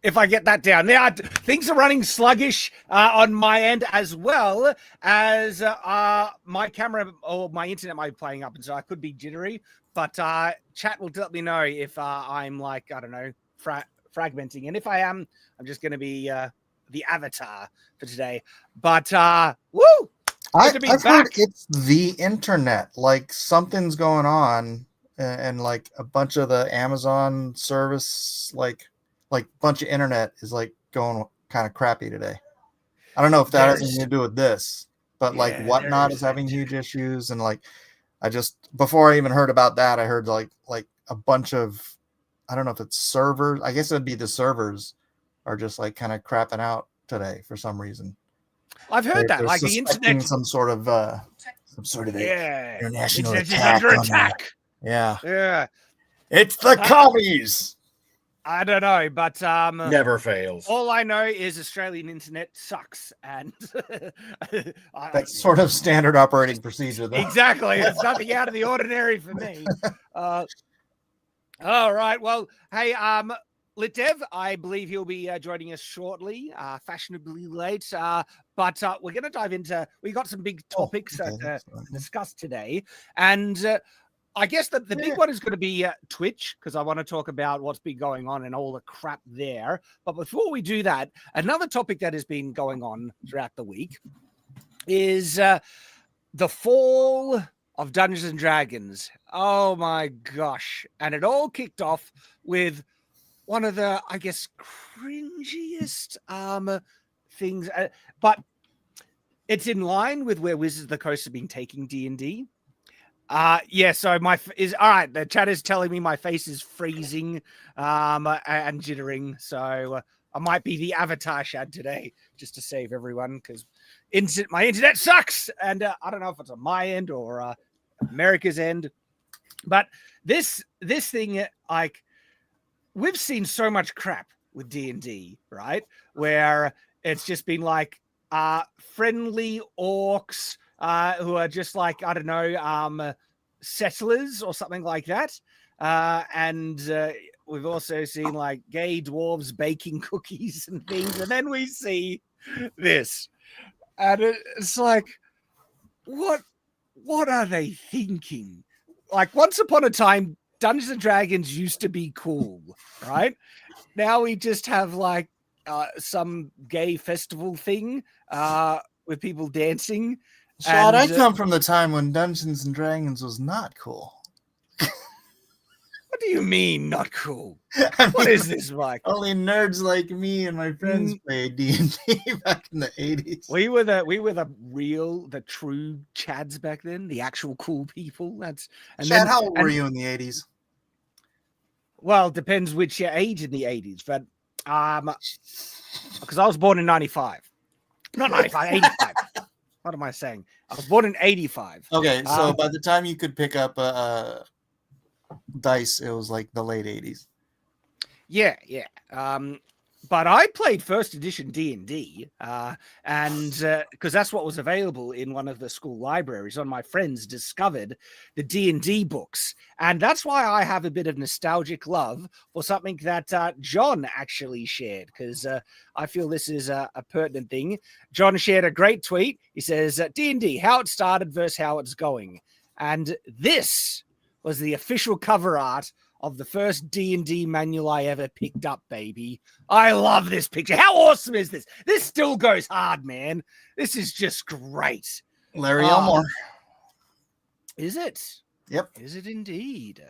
if I get that down. Now, things are running sluggish on my end, as well as my camera or my internet might be playing up, and so I could be jittery. But chat will let me know if I'm like, I don't know, fragmenting. And if I am, I'm just going to be the avatar for today. But woo! I've heard it's the internet. Like something's going on, and like a bunch of the Amazon service, like bunch of internet is like going kind of crappy today. I don't know if that has anything to do with this, but like Whatnot is having huge issues, and like I just before I even heard about that, I heard like a bunch of, I don't know if it's servers. I guess it'd be the servers are just like kind of crapping out today for some reason. I've heard that, like the internet, some sort of international attack. Under attack. Yeah. It's the commies. I don't know, but never fails. All I know is Australian internet sucks, and that's sort of standard operating procedure, though. Exactly, it's nothing out of the ordinary for me. All right, well, hey, Litdev, I believe he'll be joining us shortly, fashionably late. But we're going to dive into. We got some big topics to discuss today, and I guess the big one is going to be Twitch, because I want to talk about what's been going on and all the crap there. But before we do that, another topic that has been going on throughout the week is the fall of Dungeons and Dragons. Oh my gosh. And it all kicked off with one of the, I guess, cringiest things. But it's in line with where Wizards of the Coast have been taking D&D. So all right. The chat is telling me my face is freezing and jittering. So I might be the avatar Shad today, just to save everyone, because my internet sucks. And I don't know if it's on my end or America's end. But this thing, like, we've seen so much crap with D&D, right? Where it's just been like friendly orcs who are just like, I don't know, settlers or something like that. And we've also seen like gay dwarves baking cookies and things. And then we see this. And it's like, what are they thinking? Like, once upon a time, Dungeons and Dragons used to be cool, right? Now we just have like some gay festival thing with people dancing. Shad, I come from the time when Dungeons and Dragons was not cool. What do you mean, not cool? What is this like? Only nerds like me and my friends played D&D back in the 80s. We were the true Chads back then, the actual cool people. Chad, how old were you in the 80s? Well, depends which age in the 80s, but because I was born in 95. Not 95, 85. What am I saying? I was born in 85. Okay, so by the time you could pick up dice, it was like the late 80s. Yeah. But I played first edition D&D, and because that's what was available in one of the school libraries. One of my friends discovered the D&D books, and that's why I have a bit of nostalgic love for something that John actually shared, because I feel this is a pertinent thing. John shared a great tweet. He says, D&D, how it started versus how it's going. And this was the official cover art of the first D&D manual I ever picked up, baby. I love this picture. How awesome is this? This still goes hard, man. This is just great. Larry Elmore. Is it? Yep. Is it indeed?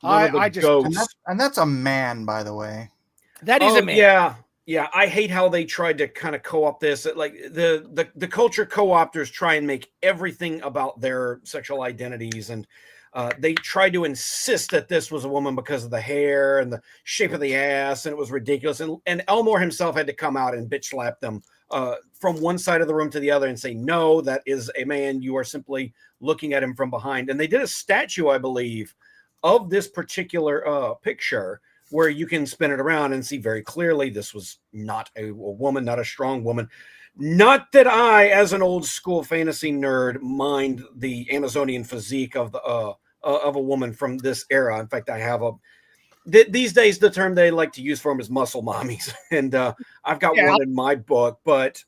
I just... And that's a man, by the way. That is a man. Yeah. I hate how they tried to kind of co-opt this. Like the culture co-opters try and make everything about their sexual identities, and they tried to insist that this was a woman because of the hair and the shape of the ass, and it was ridiculous. And Elmore himself had to come out and bitch slap them from one side of the room to the other and say, no, that is a man. You are simply looking at him from behind. And they did a statue, I believe, of this particular picture, where you can spin it around and see very clearly this was not a woman, not a strong woman. Not that I, as an old school fantasy nerd, mind the Amazonian physique of a woman from this era. In fact, I have these days the term they like to use for them is muscle mommies, and I've got one in my book, but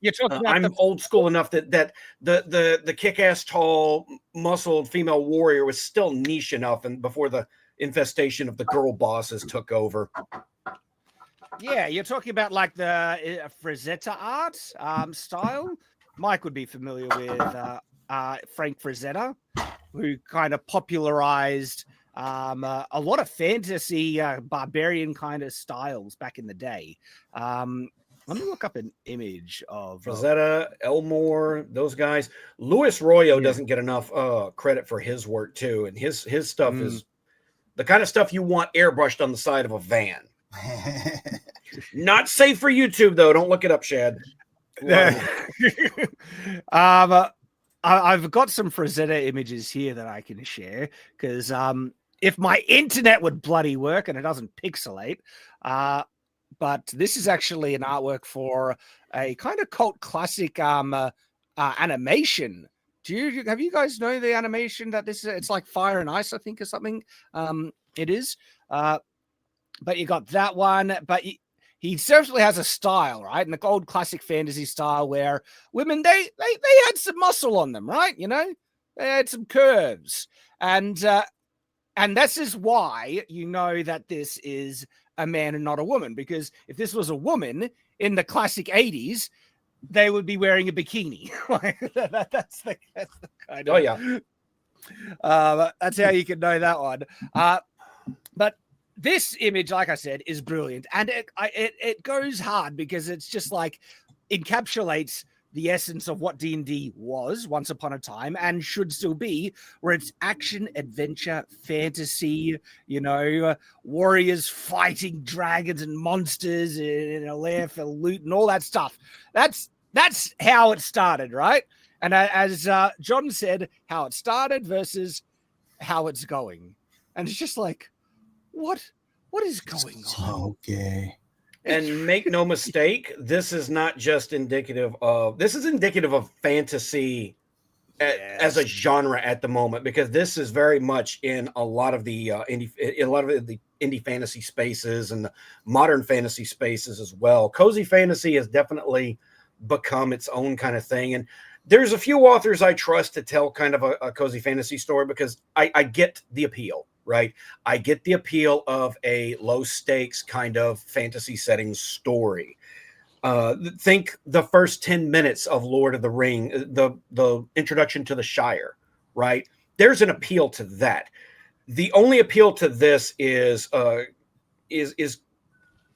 you're talking about I'm old school enough that the kick-ass tall muscled female warrior was still niche enough, and before the infestation of the girl bosses took over. Yeah, you're talking about like the Frazetta art style. Mike would be familiar with Frank Frazetta, who kind of popularized a lot of fantasy barbarian kind of styles back in the day. Let me look up an image of Frazetta, Elmore, those guys. Louis Royo doesn't get enough credit for his work too, and his stuff is the kind of stuff you want airbrushed on the side of a van. Not safe for YouTube though. Don't look it up, Shad. I've got some Frazetta images here that I can share because if my internet would bloody work and it doesn't pixelate, but this is actually an artwork for a kind of cult classic animation. Have you guys know the animation that this is? It's like Fire and Ice, I think, or something. It is. But you got that one. But he certainly has a style, right? And the old classic fantasy style where women they had some muscle on them, right? You know, they had some curves, and this is why you know that this is a man and not a woman, because if this was a woman in the classic 80s, they would be wearing a bikini. that's the kind of that's how you can know that one. But this image, like I said, is brilliant, and it goes hard because it's just like encapsulates the essence of what D&D was once upon a time and should still be, where it's action, adventure, fantasy, you know, warriors fighting dragons and monsters in a lair for loot and all that stuff. That's how it started, right? And as John said, how it started versus how it's going. And it's just like, what is going on? Okay. And make no mistake, this is not just indicative of, this is indicative of fantasy as a genre at the moment, because this is very much in a lot of the indie fantasy spaces and the modern fantasy spaces as well. Cozy fantasy has definitely become its own kind of thing. And there's a few authors I trust to tell kind of a cozy fantasy story because I get the appeal. Right. I get the appeal of a low stakes kind of fantasy setting story. Think the first 10 minutes of Lord of the Ring, the introduction to the Shire, right? There's an appeal to that. The only appeal to this is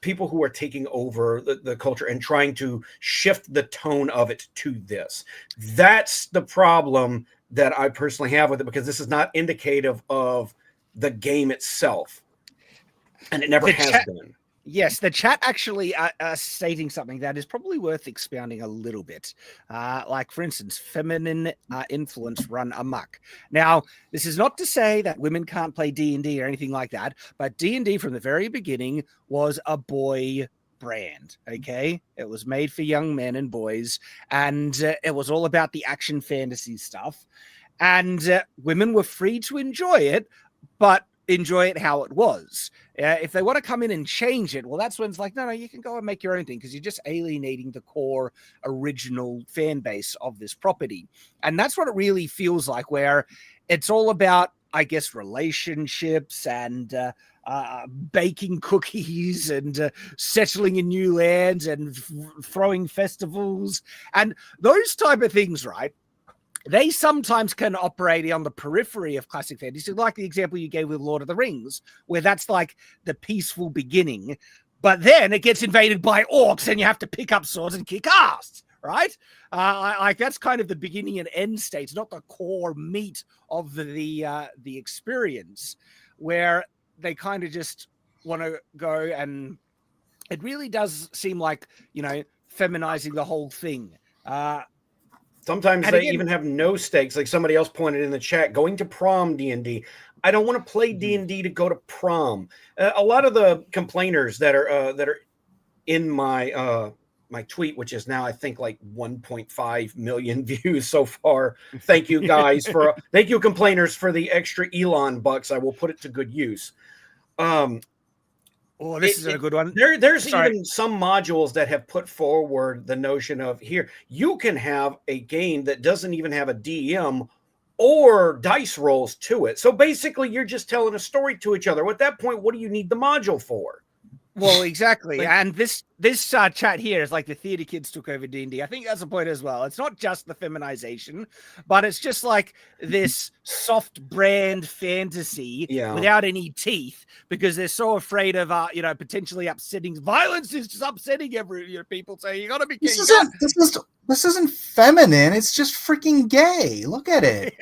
people who are taking over the culture and trying to shift the tone of it to this. That's the problem that I personally have with it, because this is not indicative of the game itself, and it never has been. Yes, the chat actually stating something that is probably worth expounding a little bit. Like, for instance, feminine influence run amok. Now, this is not to say that women can't play D&D or anything like that, but D&D from the very beginning was a boy brand, okay? It was made for young men and boys, and it was all about the action fantasy stuff. And women were free to enjoy it, but enjoy it how it was. If they want to come in and change it, well, that's when it's like, no, you can go and make your own thing, because you're just alienating the core original fan base of this property. And that's what it really feels like, where it's all about, I guess, relationships and baking cookies and settling in new lands and throwing festivals and those type of things, right? They sometimes can operate on the periphery of classic fantasy, like the example you gave with Lord of the Rings, where that's like the peaceful beginning, but then it gets invaded by orcs and you have to pick up swords and kick ass, right? Like that's kind of the beginning and end states, not the core meat of the experience, where they kind of just want to go, and it really does seem like, you know, feminizing the whole thing. Sometimes they even have no stakes, like somebody else pointed in the chat, going to prom D&D. I don't want to play D&D to go to prom. A lot of the complainers that are in my my tweet, which is now I think like 1.5 million views so far. Thank you guys thank you complainers for the extra Elon bucks. I will put it to good use. Oh, this is a good one. There's even some modules that have put forward the notion of here, you can have a game that doesn't even have a DM or dice rolls to it. So basically, you're just telling a story to each other. At that point, what do you need the module for? Well, exactly. And this chat here is like the theater kids took over D&D. I think that's the point as well. It's not just the feminization, but it's just like this soft brand fantasy without any teeth, because they're so afraid of, potentially upsetting. Violence is just upsetting people. So you got to be. This isn't feminine. It's just freaking gay. Look at it.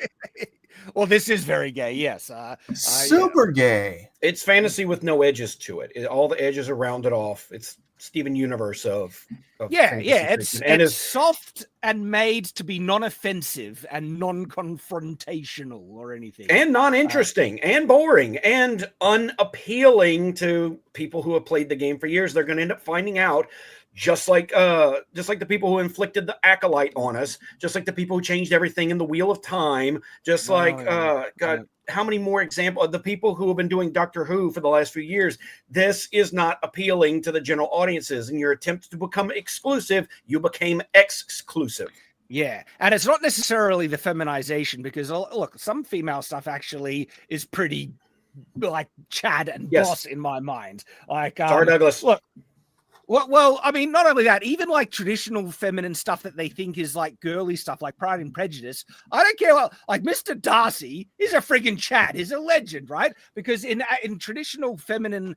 Well, this is very gay, yes. Super gay. It's fantasy with no edges to it. All the edges are rounded off. It's Steven Universe of It's soft and made to be non-offensive and non-confrontational or anything. And non-interesting and boring and unappealing to people who have played the game for years. They're going to end up finding out, just like the people who inflicted the acolyte on us, just like the people who changed everything in the Wheel of Time, how many more examples of the people who have been doing Doctor Who for the last few years? This is not appealing to the general audiences. In your attempt to become exclusive, you became exclusive. Yeah, and it's not necessarily the feminization, because look, some female stuff actually is pretty like Chad and Boss in my mind. Like, sorry, Douglas. Look. Well, I mean, not only that, even like traditional feminine stuff that they think is like girly stuff, like Pride and Prejudice. I don't care. Like Mr. Darcy is a friggin' Chad. He's a legend, right? Because in traditional feminine,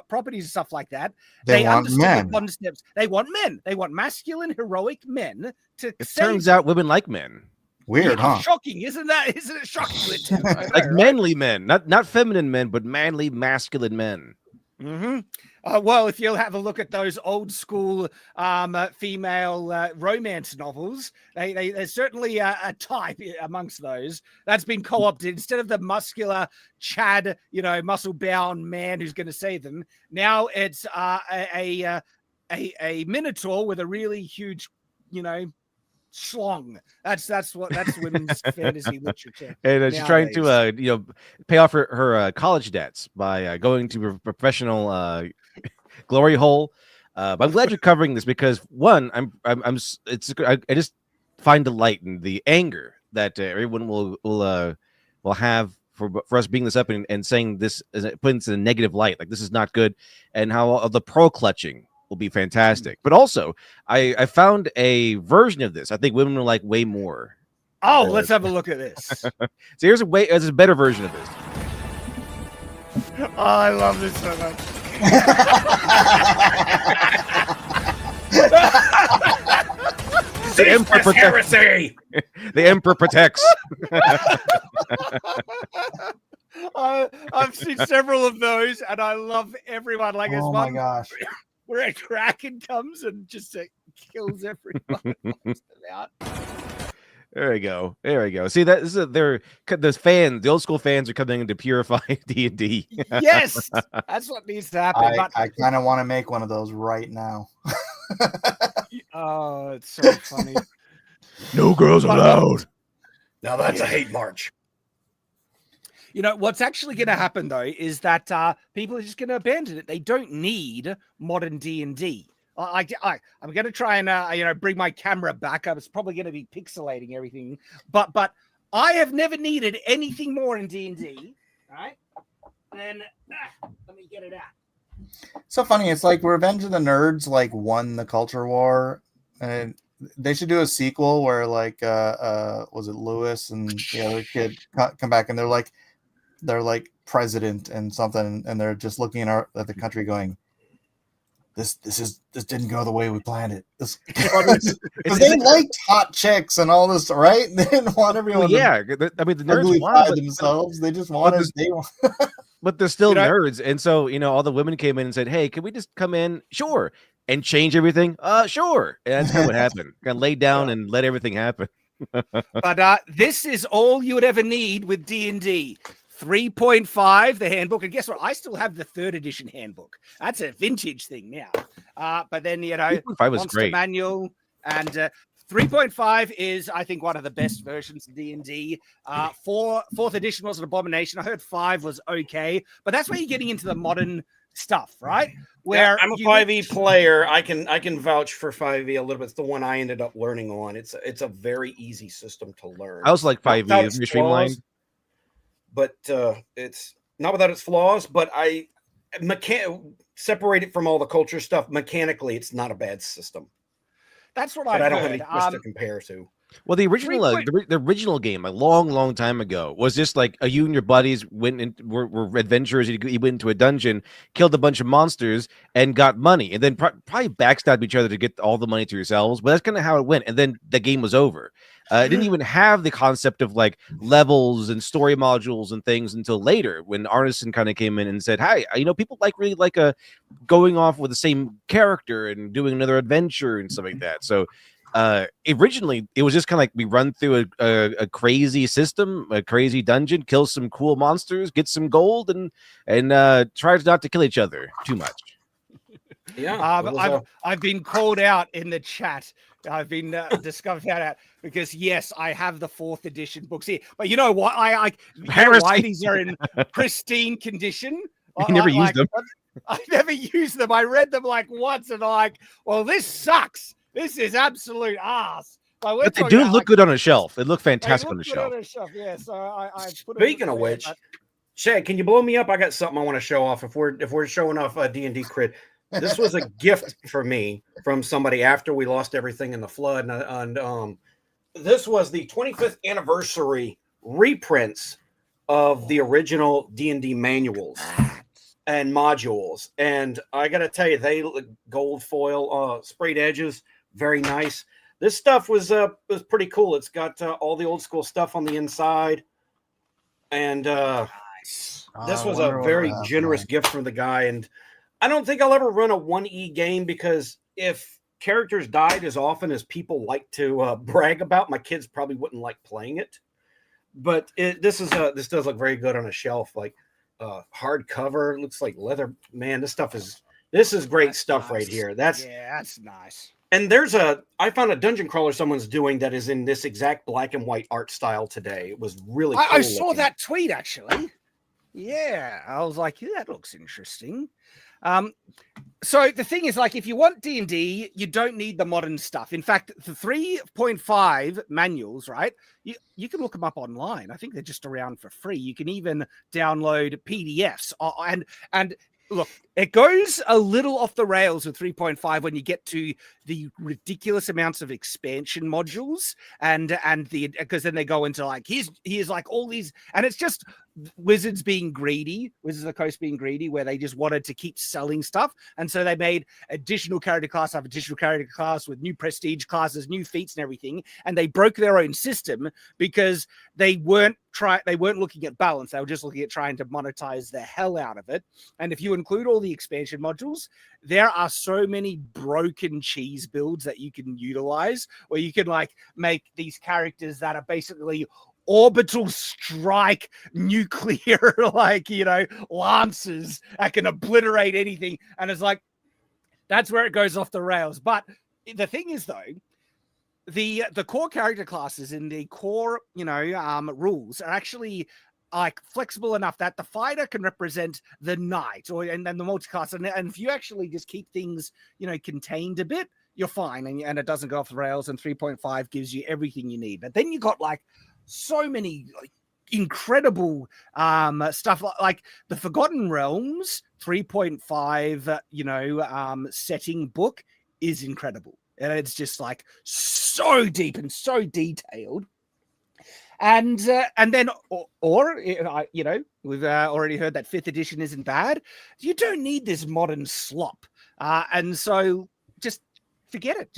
properties and stuff like that, they understand the concepts. They want men. They want masculine, heroic men to. It turns out women like men. Weird, huh? Shocking, isn't it shocking? Like manly men, not feminine men, but manly, masculine men. Mm-hmm. Well, if you'll have a look at those old school female romance novels, there's certainly a type amongst those that's been co-opted. Instead of the muscular Chad, muscle-bound man who's going to save them, now it's a minotaur with a really huge, schlong. That's women's fantasy literature. And she's trying to pay off her college debts by going to a professional glory hole. But I'm glad you're covering this, because one, I just find delight in the anger that everyone will have for us bringing this up and saying this, putting this in a negative light, like this is not good, and how the pro clutching will be fantastic. But also, I found a version of this I think women will like way more. Oh, let's have a look at this. So here's a better version of this. Oh, I love this so much. The Emperor protects. The Emperor protects. I've seen several of those, and I love everyone. Like, oh my gosh, where a kraken comes and just kills everyone. There we go. See, the old school fans are coming in to purify D&D. Yes, that's what needs to happen. I kind of want to make one of those right now. Oh, it's so funny. No girls allowed. Now that's a hate march. What's actually going to happen though is that people are just going to abandon it. They don't need modern D&D. I'm going to try and bring my camera back up. It's probably going to be pixelating everything, but I have never needed anything more in D&D. Right? Then let me get it out. So funny. It's like Revenge of the Nerds won the culture war, and they should do a sequel where was it Lewis and the other kid come back and they're like president and something, and they're just looking at the country going, This didn't go the way we planned it. They liked hot chicks and all this, right? They didn't want everyone. The nerds wanted themselves. They just wanted. But they're still nerds, and so all the women came in and said, "Hey, can we just come in? Sure, and change everything? Sure." And that's kind of what happened. Kind of lay down and let everything happen. But this is all you would ever need with D&D. 3.5, the handbook, and guess what? I still have the 3rd edition handbook. That's a vintage thing now. But then 3.5 was Monster great. Manual and 3.5 is, I think, one of the best versions of D&D. Fourth edition was an abomination. I heard 5 was okay, but that's where you're getting into the modern stuff, right? Where I'm a 5e player. I can vouch for 5e a little bit. It's the one I ended up learning on. It's a very easy system to learn. I was like 5e, Without its streamlined. flaws, but it's not without its flaws. But I separate it from all the culture stuff. Mechanically, it's not a bad system. That's what But I I don't heard. have any quest to compare to. Well, the original the original game a long time ago was just like you and your buddies went and were adventurers. You went into a dungeon, killed a bunch of monsters, and got money, and then probably backstabbed each other to get all the money to yourselves. But that's kind of how it went, and then the game was over. It didn't even have the concept of like levels and story modules and things until later, when Arneson kind of came in and said, "Hi, people really like going off with the same character and doing another adventure and stuff like that." So. Originally it was just kind of like we run through a crazy system, a crazy dungeon, kill some cool monsters, get some gold, and try not to kill each other too much. Yeah, I've been called out in the chat. I've been discovered out because yes, I have the 4th edition books here, but you know what? I why these are in pristine condition. You never used them. I never used them. I read them like once, and I'm like, well, this sucks. This is absolute ass. But they do look good on a shelf. They look fantastic on the shelf. Yeah, so I put Speaking of which, Shad, can you blow me up? I got something I want to show off. If we're showing off a D&D crit, this was a gift for me from somebody after we lost everything in the flood, and this was the 25th anniversary reprints of the original D&D manuals and modules, and I got to tell you, they look gold foil sprayed edges. Very nice. This stuff was pretty cool. It's got all the old school stuff on the inside, and this was a very generous gift from the guy. And I don't think I'll ever run a 1E game, because if characters died as often as people like to brag about, my kids probably wouldn't like playing it. But this does look very good on a shelf, like hardcover. Looks like leather. Man, this is great stuff right here. That's nice. And I found a dungeon crawler someone's doing that is in this exact black and white art style today. It was really cool. I saw that tweet, actually. Yeah, I was like, yeah, that looks interesting. So the thing is, like, if you want D&D, you don't need the modern stuff. In fact, the 3.5 manuals, right? You can look them up online. I think they're just around for free. You can even download PDFs. And look, it goes a little off the rails with 3.5 when you get to the ridiculous amounts of expansion modules because then they go into like here's like all these, and it's just Wizards of the Coast being greedy, where they just wanted to keep selling stuff, and so they made additional character class after additional character class with new prestige classes, new feats, and everything, and they broke their own system because they weren't looking at balance. They were just looking at trying to monetize the hell out of it. And if you include all the expansion modules, there are so many broken cheese builds that you can utilize, where you can like make these characters that are basically orbital strike nuclear lancers that can obliterate anything. And it's like, that's where it goes off the rails. But the thing is, though, the core character classes in the core rules are actually like flexible enough that the fighter can represent the knight, and then the multiclass, and if you actually just keep things contained a bit, you're fine, and it doesn't go off the rails. And 3.5 gives you everything you need. But then you got like so many incredible stuff like the Forgotten Realms 3.5 setting book is incredible, and it's just like so deep and so detailed. And then we've already heard that 5th edition isn't bad. You don't need this modern slop, and so just forget it.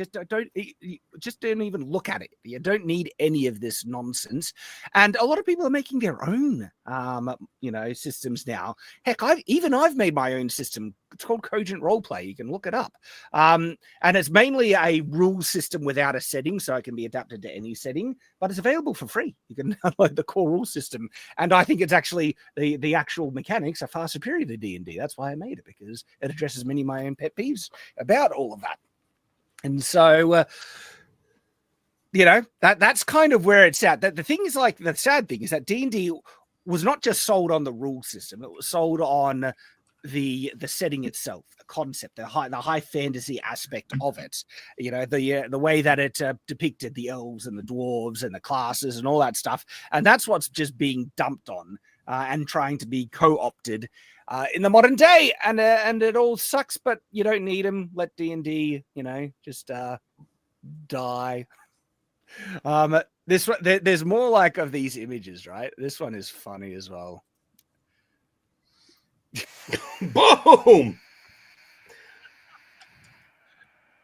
Just don't even look at it. You don't need any of this nonsense. And a lot of people are making their own, systems now. Heck, I've made my own system. It's called Cogent Roleplay. You can look it up. And it's mainly a rule system without a setting, so it can be adapted to any setting, but it's available for free. You can download the core rule system. And I think it's actually, the actual mechanics are far superior to D&D. That's why I made it, because it addresses many of my own pet peeves about all of that. And so you know, that's kind of where it's at. That the thing is, like, the sad thing is that D&D was not just sold on the rule system; it was sold on the setting itself, the concept, the high fantasy aspect of it. You know, the way that it depicted the elves and the dwarves and the classes and all that stuff, and that's what's just being dumped on and trying to be co-opted in the modern day, and it all sucks. But you don't need them. Let D&D, you know, just die. This one, there's more like of these images, right? This one is funny as well. Boom!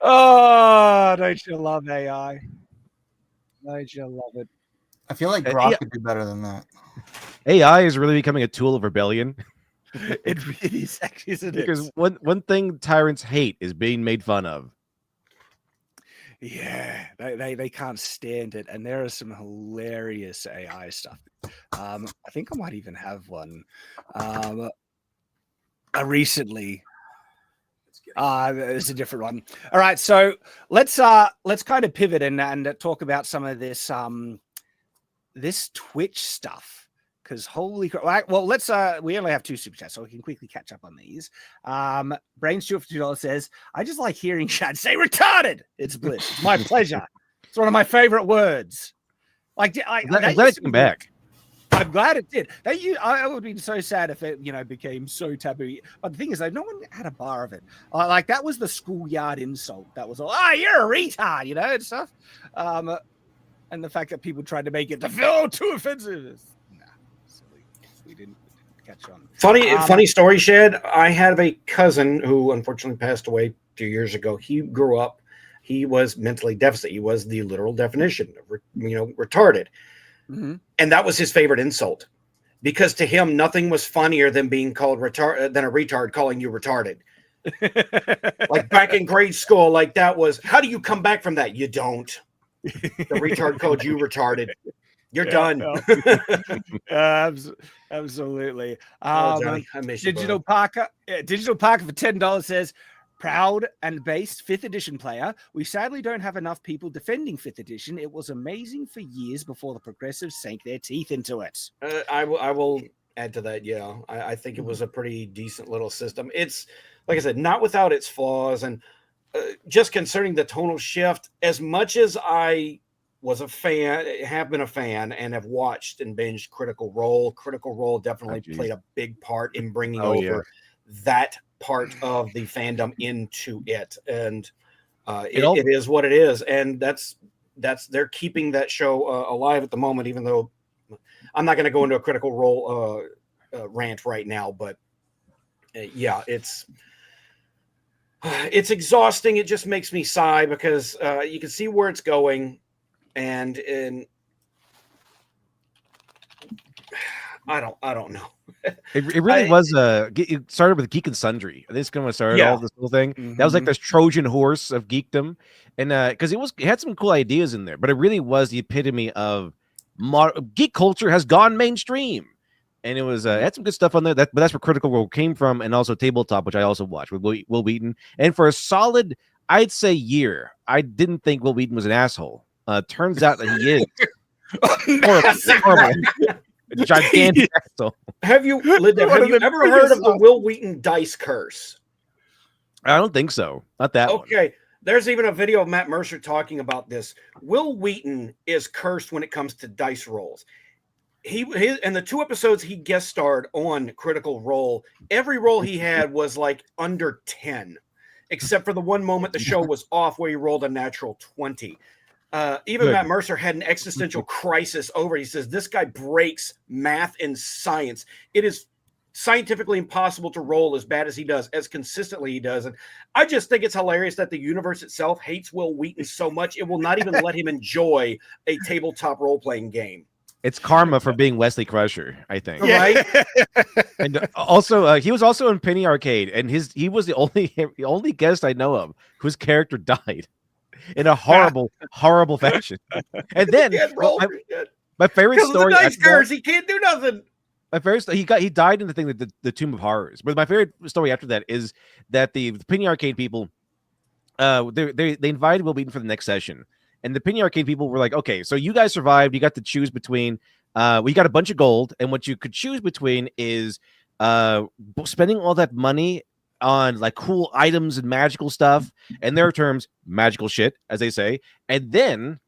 Oh, don't you love AI? Don't you love it? I feel like Grok could do better than that. AI is really becoming a tool of rebellion. It really is, actually, isn't it? Because one thing tyrants hate is being made fun of. Yeah, they can't stand it, and there is some hilarious AI stuff. I think I might even have one recently. It's a different one. All right, so let's kind of pivot and talk about some of this this Twitch stuff. Because holy crap! Well, let's. We only have 2 super chats, so we can quickly catch up on these. Brain Stewart for $2 says, "I just like hearing Shad say retarded. It's bliss. It's my pleasure. It's one of my favorite words." Like, I'm glad it came back. I'm glad it did. I would be so sad if it, you know, became so taboo. But the thing is, though, no one had a bar of it. Like, that was the schoolyard insult. That was all. Oh, you're a retard, you know, and stuff. And the fact that people tried to make it too offensive. We didn't catch on. Funny story, Shad. I have a cousin who unfortunately passed away 2 years ago. He grew up. He was mentally deficit. He was the literal definition of, you know, retarded. Mm-hmm. And that was his favorite insult, because to him, nothing was funnier than being called than a retard calling you retarded. Like back in grade school, like that was, how do you come back from that? You don't. The retard called you retarded. You're done. Absolutely. Johnny, I miss you, Digital Parker for $10 says, proud and based 5th edition player. We sadly don't have enough people defending 5th edition. It was amazing for years before the progressives sank their teeth into it. I will add to that. Yeah, I think it was a pretty decent little system. It's, like I said, not without its flaws, and just concerning the tonal shift, as much as I was a fan, have been a fan, and have watched and binged Critical Role. Critical Role definitely played a big part in bringing over that part of the fandom into it, and it is what it is, and that's they're keeping that show alive at the moment. Even though I'm not going to go into a Critical Role rant right now, but yeah, it's exhausting. It just makes me sigh, because you can see where it's going. And I don't know. It really was it started with Geek and Sundry. I think it's going to start all this whole thing. Mm-hmm. That was like this Trojan horse of geekdom, and because it had some cool ideas in there, but it really was the epitome of geek culture has gone mainstream, and it was had some good stuff on there. But that's where Critical Role came from, and also Tabletop, which I also watched with Will Wheaton. And for a solid, I'd say, year, I didn't think Will Wheaton was an asshole. Turns out that he is. Horrible. Gigantic asshole. Have you ever heard of the Will Wheaton dice curse? I don't think so. Not that one. Okay. There's even a video of Matt Mercer talking about this. Will Wheaton is cursed when it comes to dice rolls. And the 2 episodes he guest starred on Critical Role, every roll he had was like under 10, except for the one moment the show was off where he rolled a natural 20. Even Matt Mercer had an existential crisis over it. He says, this guy breaks math and science. It is scientifically impossible to roll as bad as he does, as consistently he does. And I just think it's hilarious that the universe itself hates Will Wheaton so much, it will not even let him enjoy a tabletop role-playing game. It's karma for being Wesley Crusher, I think. Right? And also, he was also in Penny Arcade, and he was the only guest I know of whose character died in a horrible fashion. And then my favorite story, dice curse, he can't do nothing. My favorite, he died in the thing that the Tomb of Horrors. But my favorite story after that is that the Penny Arcade people, they invited Will Wheaton for the next session, And the Penny Arcade people were like, okay, so you guys survived. You got to choose between. We got a bunch of gold, and what you could choose between is spending all that money on like cool items and magical stuff, and their terms, magical shit, as they say, and then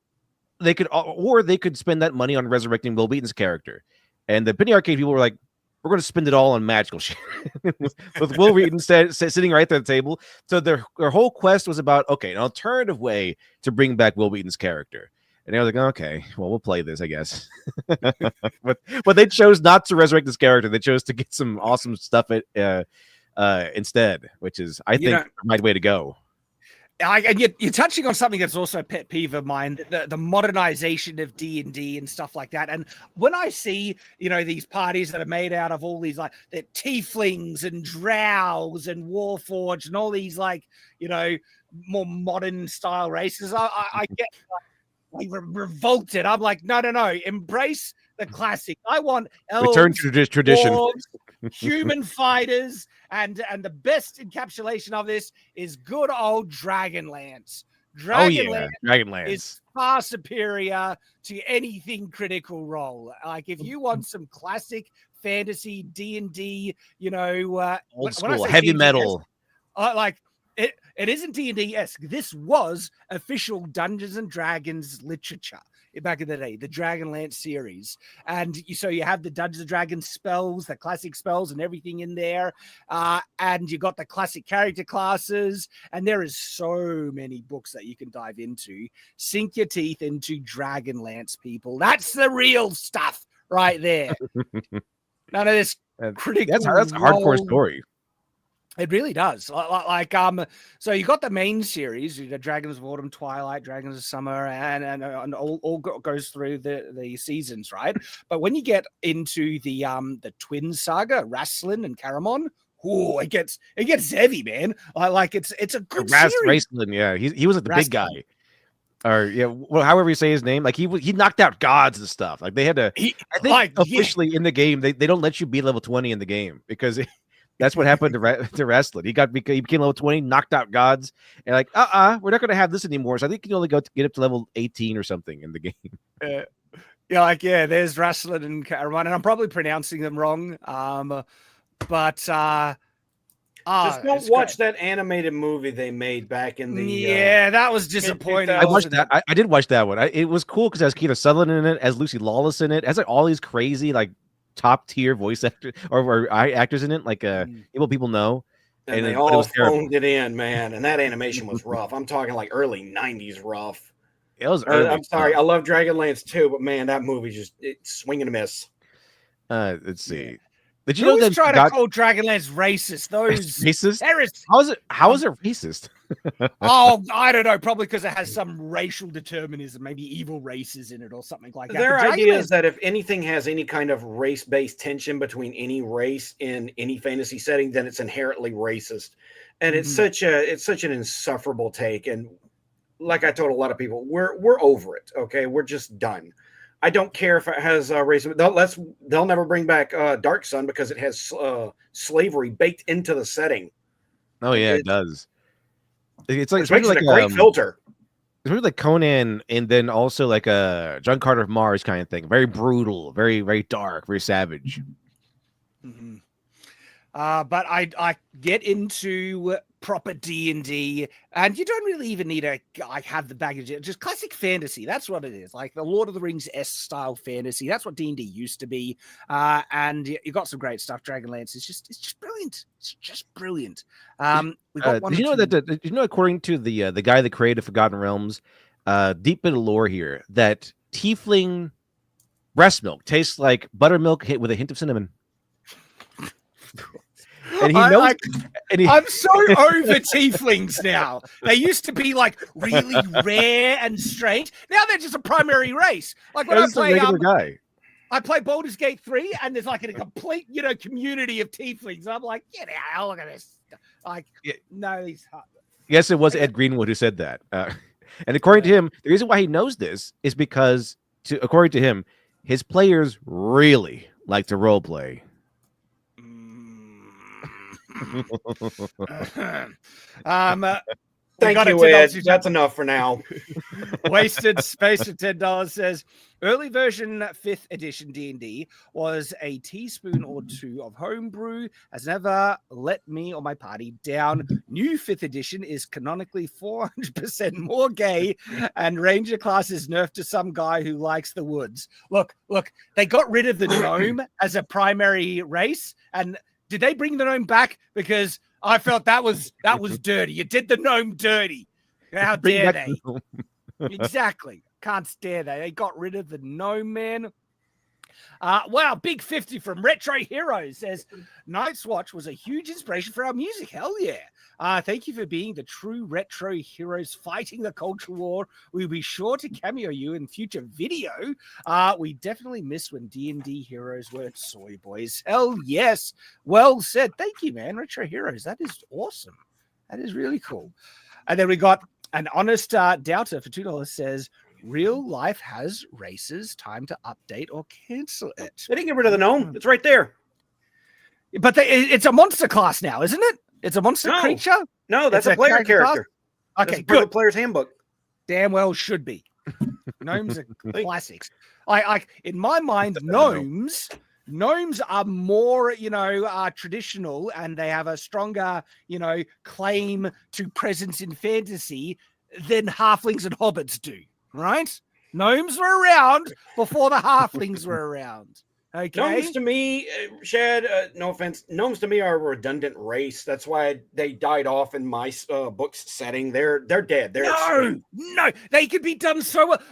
they could spend that money on resurrecting Will Wheaton's character. And the Penny Arcade people were like, we're going to spend it all on magical shit with Will Wheaton sitting right there at the table. So their whole quest was about, okay, an alternative way to bring back Will Wheaton's character. And I was like, okay, well, we'll play this, I guess. but they chose not to resurrect this character. They chose to get some awesome stuff instead, which is, I think, the right way to go. And you're touching on something that's also a pet peeve of mine, the modernization of D&D and stuff like that. And when I see, these parties that are made out of all these, like, the tieflings and drows and warforged and all these, like, more modern style races, I get like revolted. I'm like, no, embrace the classic. I want elves, return to tradition. Dwarves, human fighters, and the best encapsulation of this is good old Dragonlance. Dragonlance is far superior to anything Critical Role. Like, if you want some classic fantasy D&D, old school heavy metal, it isn't D&D-esque. This was official Dungeons and Dragons literature back in the day, the Dragonlance series. And so you have the Dungeons and Dragons spells, the classic spells and everything in there. And you got the classic character classes. And there is so many books that you can dive into. Sink your teeth into Dragonlance, people. That's the real stuff right there. None of this critical. That's a hardcore story. It really does. So you got the main series, Dragons of Autumn, Twilight, Dragons of Summer, and all goes through the seasons, right? But when you get into the twin saga, Rasslin and Caramon, it gets heavy, man. It's a good series. Rasslin, yeah, he was like the big guy, or however you say his name. Like he knocked out gods and stuff. Like they had to. I think officially in the game they don't let you be level 20 in the game because. That's what happened to Rasslin. He became level 20, knocked out gods, and like, we're not going to have this anymore. So I think you can only get up to level 18 or something in the game. There's Rasslin and Caramon, and I'm probably pronouncing them wrong. Just don't watch that animated movie they made back in the. That was disappointing. I watched that. I did watch that one. It was cool because it has Keith Sutherland in it, as Lucy Lawless in it, has like all these crazy like. Top tier voice actors or actors in it, like people know, and they all phoned it in, man. And that animation was rough. I'm talking like early '90s rough. It was. I'm sorry, I love Dragonlance too, but man, that movie it's swing and a miss. Let's see. Yeah. Did you know that try to call Dragonlance racist? Those racist? How is it racist? I don't know. Probably because it has some racial determinism, maybe evil races in it or something like that. Their idea is that if anything has any kind of race-based tension between any race in any fantasy setting, then it's inherently racist, and it's such an insufferable take. And like I told a lot of people, we're over it. Okay, we're just done. I don't care if it has racism. They'll never bring back Dark Sun because it has slavery baked into the setting. Oh yeah, it does. It's like a great filter. It's really like Conan, and then also like a John Carter of Mars kind of thing. Very brutal, very very dark, very savage. Mm-hmm. But I get into proper D&D, and you don't really even need to have the baggage. Just classic fantasy. That's what it is. Like the Lord of the Rings-esque style fantasy. That's what D&D used to be. And you got some great stuff. Dragonlance is just brilliant. It's just brilliant. We got one. Did you know according to the guy that created Forgotten Realms, deep bit of lore here, that tiefling breast milk tastes like buttermilk hit with a hint of cinnamon. And he knows. I'm so over tieflings now. They used to be like really rare and strange. Now they're just a primary race. Like when I play Baldur's Gate 3, and there's like a complete, community of tieflings. I'm like, get out! Look at this. Like, no, these. Yes, it was Ed Greenwood who said that. And according to him, the reason why he knows this is because, according to him, his players really like to role play. Thank you, Ed. That's enough for now. Wasted Space for $10 says, early version 5th edition D&D was a teaspoon or two of homebrew, has never let me or my party down. New 5th edition is canonically 400% more gay, and ranger class is nerfed to some guy who likes the woods. Look, they got rid of the gnome as a primary race, and did they bring the gnome back? Because I felt that was dirty. You did the gnome dirty. How dare they? Exactly. Can't stand that. They got rid of the gnome, man. Wow, big 50 from Retro Heroes says, Night's Watch was a huge inspiration for our music. Hell yeah. Thank you for being the true retro heroes fighting the culture war. We'll be sure to cameo you in future video. We definitely missed when D&D heroes weren't soy boys. Hell yes. Well said. Thank you, man. Retro Heroes. That is awesome. That is really cool. And then we got an honest doubter for $2 says, real life has races, time to update or cancel it. They didn't get rid of the gnome. It's right there. But it's a monster class now, isn't it? It's a monster creature? No, that's a player character. Okay, good. The player's handbook. Damn well should be. Gnomes are classics. I in my mind, gnomes are more, traditional, and they have a stronger, claim to presence in fantasy than halflings and hobbits do, right? Gnomes were around before the halflings were around. Okay. Gnomes to me, Shad, no offense, gnomes to me are a redundant race. That's why they died off in my book's setting. They're dead. No, they could be done so well.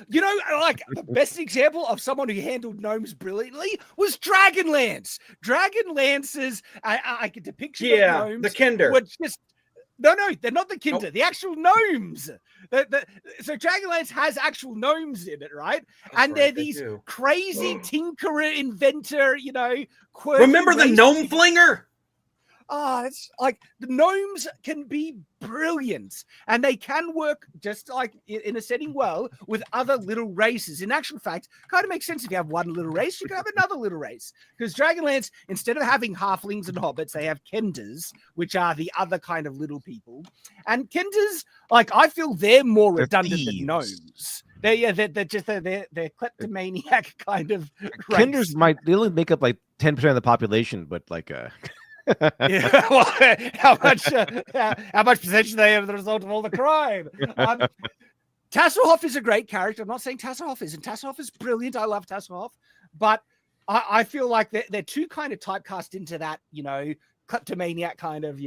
Like the best example of someone who handled gnomes brilliantly was Dragonlance. Dragonlance's I could depict of gnomes. The Kinder. Were just No, they're not the Kinder. Nope. The actual gnomes. So Dragonlance has actual gnomes in it, right? And they're these crazy tinkerer, inventor, quirky. Remember the gnome flinger? It's like the gnomes can be brilliant, and they can work just like in a setting well with other little races. In actual fact, kind of makes sense if you have one little race, you can have another little race. Because Dragonlance, instead of having halflings and hobbits, they have kenders, which are the other kind of little people. And kenders, I feel they're more redundant than gnomes. They're kleptomaniac kind of race. Kenders they only make up 10% of the population, but yeah, well, how much percentage they have as the result of all the crime? Tasselhoff is a great character. I'm not saying Tasselhoff isn't. Tasselhoff is brilliant. I love Tasselhoff, but I feel like they're too kind of typecast into that, kleptomaniac kind of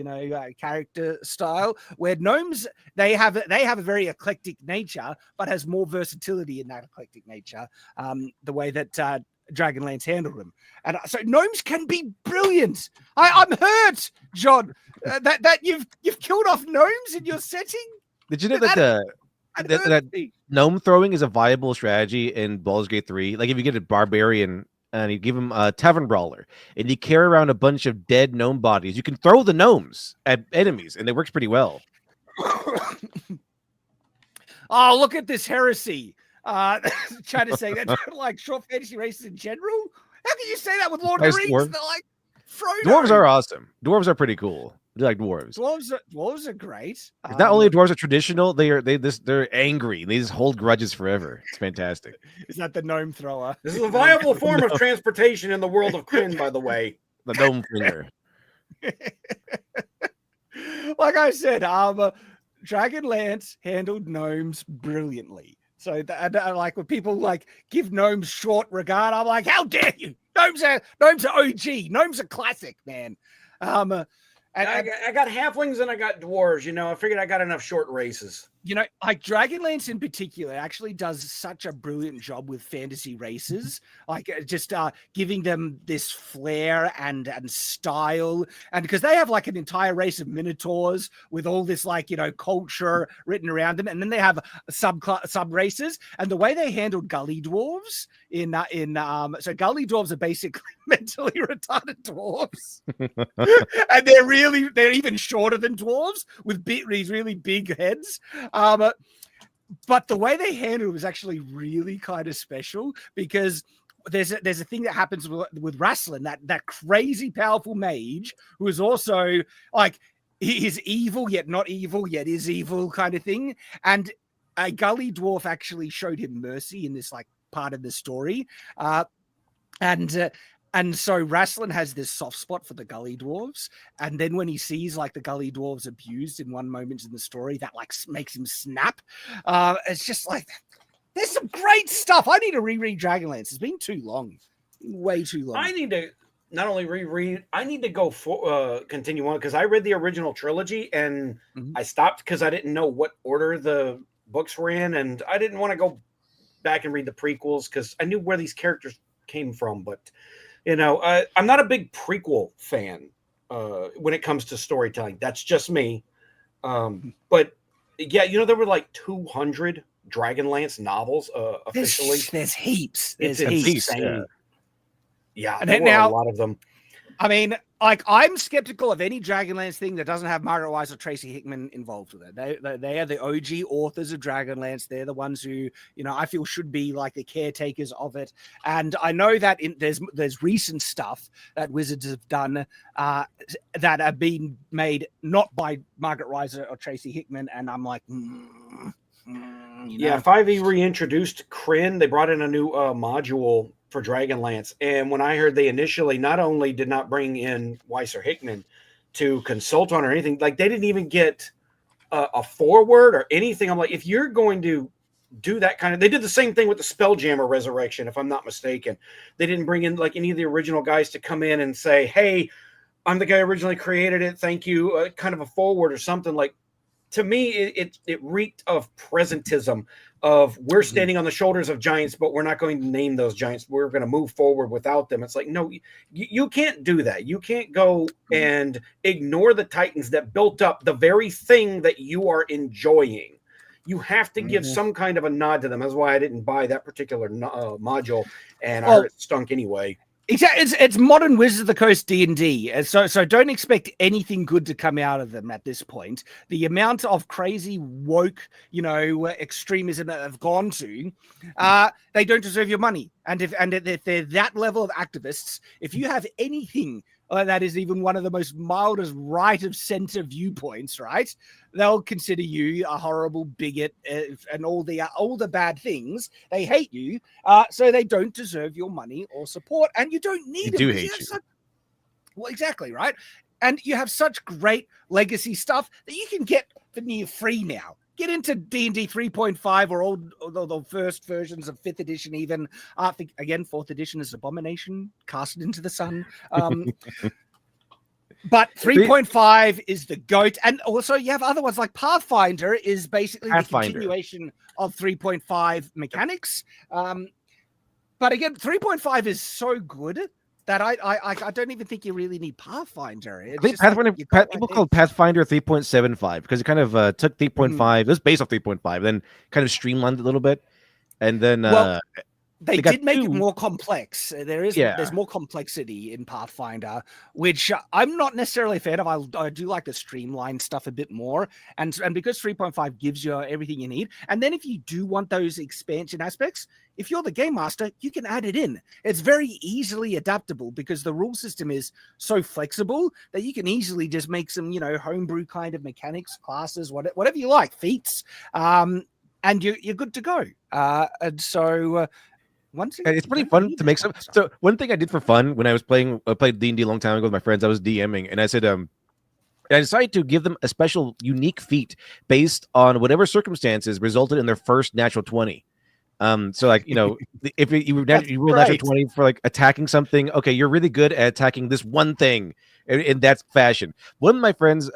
character style. Where gnomes they have a very eclectic nature, but has more versatility in that eclectic nature. The way that Dragonlance handled them, and so gnomes can be brilliant. I'm hurt, John, that you've killed off gnomes in your setting. Did you know that gnome throwing is a viable strategy in Baldur's Gate 3? Like if you get a barbarian and you give him a tavern brawler and you carry around a bunch of dead gnome bodies, you can throw the gnomes at enemies, and it works pretty well. Oh, look at this heresy. Trying to say that like short fantasy races in general. How can you say that with Lord of the Rings? They're like Frodo. Dwarves are awesome. Dwarves are pretty cool. I like dwarves. Dwarves are great. Not only dwarves are traditional, they're angry. They just hold grudges forever. It's fantastic. Is that the gnome thrower? This is a viable form of transportation in the world of Kryn, by the way. The gnome flinger. Like I said, Dragonlance handled gnomes brilliantly. So like when people give gnomes short regard, I'm like, how dare you? Gnomes are OG. Gnomes are classic, man. I got halflings and I got dwarves. I figured I got enough short races. Like Dragonlance in particular actually does such a brilliant job with fantasy races, just giving them this flair and style, and because they have an entire race of minotaurs with all this culture written around them, and then they have sub races, and the way they handled gully dwarves so gully dwarves are basically mentally retarded dwarves, and they're even shorter than dwarves with these really big heads. But the way they handled it was actually really kind of special, because there's a thing that happens with Rassilon, that crazy powerful mage who is also he is evil yet not evil yet is evil kind of thing. And a gully dwarf actually showed him mercy in this like part of the story. And so Rasslin has this soft spot for the gully dwarves. And then when he sees like the gully dwarves abused in one moment in the story, that like makes him snap. It's just like, there's some great stuff. I need to reread Dragonlance. It's been too long. Way too long. I need to not only reread, I need to go for continue on, because I read the original trilogy and I stopped because I didn't know what order the books were in, and I didn't want to go back and read the prequels because I knew where these characters came from. But you know, I'm not a big prequel fan when it comes to storytelling. That's just me. But yeah, you know, there were like 200 Dragonlance novels officially. There's heaps. There's it's heaps. insane. Yeah, And there were now, a lot of them. I mean, like, I'm skeptical of any Dragonlance thing that doesn't have Margaret Wise or Tracy Hickman involved with it. They are the OG authors of Dragonlance. They're the ones who, you know, I feel should be like the caretakers of it. And I know that there's recent stuff that Wizards have done that have been made not by Margaret Reiser or Tracy Hickman, and I'm like, you know? Yeah, 5e reintroduced Kryn. They brought in a new module for Dragonlance, and when I heard they initially not only did not bring in Weiss or Hickman to consult on or anything, like they didn't even get a foreword or anything. I'm like, if you're going to do that kind of, they did the same thing with the Spelljammer Resurrection, if I'm not mistaken. They didn't bring in like any of the original guys to come in and say, hey, I'm the guy who originally created it, thank you, kind of a foreword or something. Like, to me, it reeked of presentism, of we're standing on the shoulders of giants, but we're not going to name those giants. We're going to move forward without them. It's like, no, you can't do that. You can't go and ignore the titans that built up the very thing that you are enjoying. You have to give some kind of a nod to them. That's why I didn't buy that particular module, and I heard it stunk anyway. It's modern Wizards of the Coast D&D, so don't expect anything good to come out of them at this point. The amount of crazy woke, you know, extremism that have gone to, they don't deserve your money. And if they're that level of activists, if you have anything that is even one of the most mildest right of center viewpoints, right, they'll consider you a horrible bigot and all the bad things. They hate you, so they don't deserve your money or support, and you don't need it. Do hate you. Well, exactly, right? And you have such great legacy stuff that you can get for near free now. Get into D&D 3.5 or all the first versions of 5th edition even. Again, 4th edition is Abomination, casted into the sun. But 3.5 is the GOAT. And also you have other ones like Pathfinder is basically the continuation of 3.5 mechanics. But again, 3.5 is so good that I don't even think you really need Pathfinder. I think Pathfinder, people call Pathfinder 3.75 because it kind of took 3.5. It was based off 3.5, then kind of streamlined it a little bit, and then they did make it more complex. There's more complexity in Pathfinder, which I'm not necessarily a fan of. I do like the streamline stuff a bit more, and because 3.5 gives you everything you need, and then if you do want those expansion aspects, if you're the game master, you can add it in. It's very easily adaptable because the rule system is so flexible that you can easily just make some, you know, homebrew kind of mechanics, classes, whatever you like, feats, and you're good to go. And so. It's pretty fun to make some. So one thing I did for fun when I played D&D a long time ago with my friends, I was DMing, and I said, I decided to give them a special, unique feat based on whatever circumstances resulted in their first natural 20. So like, you know, if you roll natural 20 for like attacking something, okay, you're really good at attacking this one thing in that fashion. One of my friends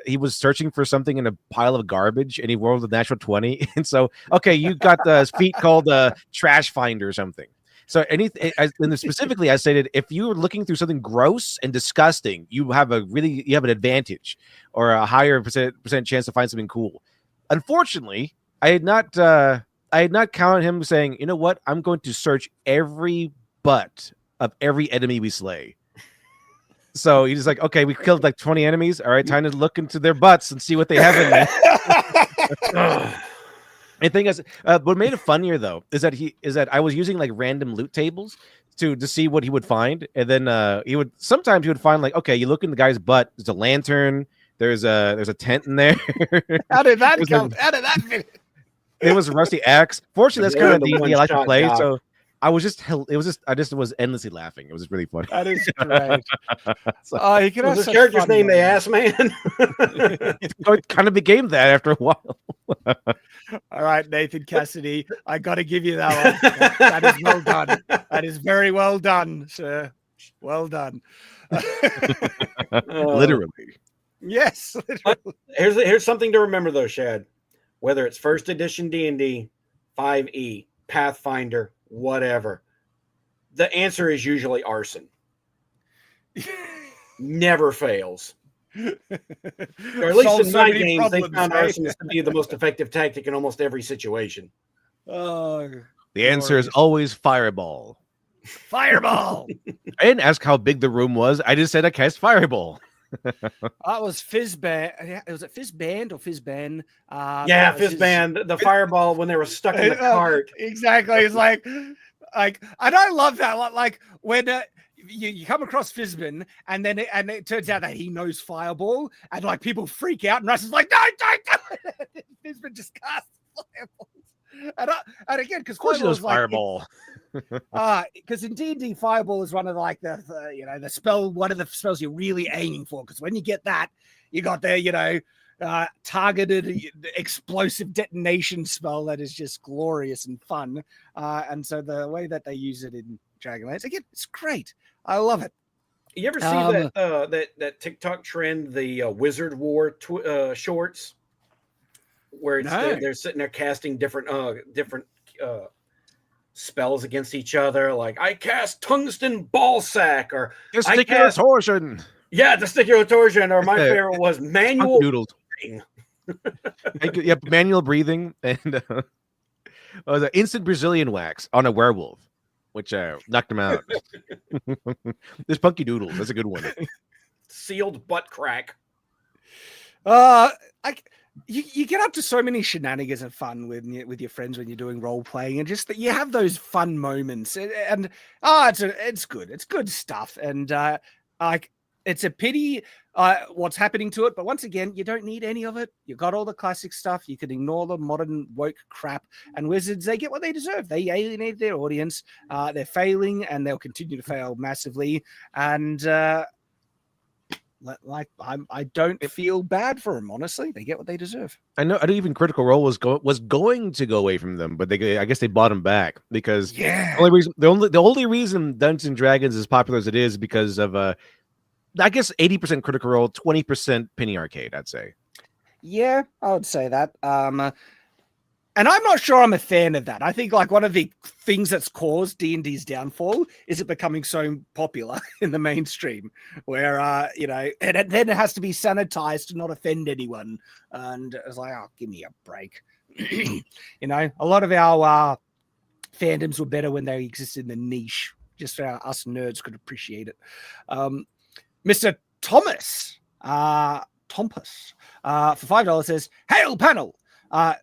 he was searching for something in a pile of garbage and he rolled a natural 20. And so, okay, you got the feat called trash finder or something. So anything, and specifically, I stated if you're looking through something gross and disgusting, you have an advantage or a higher percent chance to find something cool. Unfortunately, I had not counted him saying, you know what, I'm going to search every butt of every enemy we slay. So he's like, okay, we killed like 20 enemies. All right, time to look into their butts and see what they have in there. The thing is, what made it funnier though is that I was using like random loot tables to see what he would find, and then he would sometimes find like, okay, you look in the guy's butt, there's a lantern, There's a tent in there. How did that There's come? a- How did that fit? There was a rusty axe. Fortunately, that's Yeah, kind of the D&D I like to one-shot play. guy. So I just was endlessly laughing. It was just really funny. That is great. So, Oh, you can Was have his such character's fun name the moments. Ass Man? it kind of became that after a while. All right, Nathan Cassidy, I got to give you that one. That is well done. That is very well done, sir. Well done. Literally. Yes. Literally. Here's something to remember though, Shad. Whether it's first edition D&D, 5e, Pathfinder, whatever, the answer is usually arson. Never fails. Or at least Solves in so my many games, they problems, found right? arson to be the most effective tactic in almost every situation. Oh, The answer is glorious. always fireball. Fireball. I didn't ask how big the room was. I just said I cast fireball. That was Fizzband. Was it Fizzband or Fizzban? Yeah, that was his- Fizzband, the fireball when they were stuck in the cart. Exactly. It's like, and I love that. Like when you come across Fizzbin, and then it turns out that he knows Fireball, and like people freak out, and Russ is like, no, don't. Fizzbin just casts Fireballs, and again, because Of course he knows Fireball. fireball. Because in D&D, Fireball is one of like the spell, one of the spells you're really aiming for. Because when you get that, you got the targeted explosive detonation spell that is just glorious and fun. And so the way that they use it in Dragonlance, again, it's great. I love it. You ever see that TikTok trend, the Wizard War shorts, where it's No. they're sitting there casting different spells against each other, like I cast tungsten ball sack, or Testicular cast- torsion. yeah, testicular torsion, or my favorite was manual Noodles. breathing. Yep, manual breathing and was an instant Brazilian wax on a werewolf, which knocked him out. There's Punky Doodles. That's a good one. Sealed butt crack. You get up to so many shenanigans and fun with your friends when you're doing role playing, and just that you have those fun moments, and it's good. It's good stuff, and it's a pity what's happening to it. But once again, you don't need any of it. You got all the classic stuff. You can ignore the modern woke crap. And Wizards, they get what they deserve. They alienate their audience. They're failing, and they'll continue to fail massively. And I don't feel bad for them, honestly. They get what they deserve. I know even Critical Role was going to go away from them, but I guess they bought them back because Yeah. the only reason Dungeons and Dragons is as popular as it is because of I guess 80% Critical Role, 20% Penny Arcade, I'd say. Yeah, I would say that. And I'm not sure I'm a fan of that. I think like one of the things that's caused D&D's downfall is it becoming so popular in the mainstream, where and then it has to be sanitized to not offend anyone. And it's like, oh, give me a break. A lot of our fandoms were better when they existed in the niche. Just so us nerds could appreciate it. Mr. Thomas Tompus for $5 says, "Hail panel!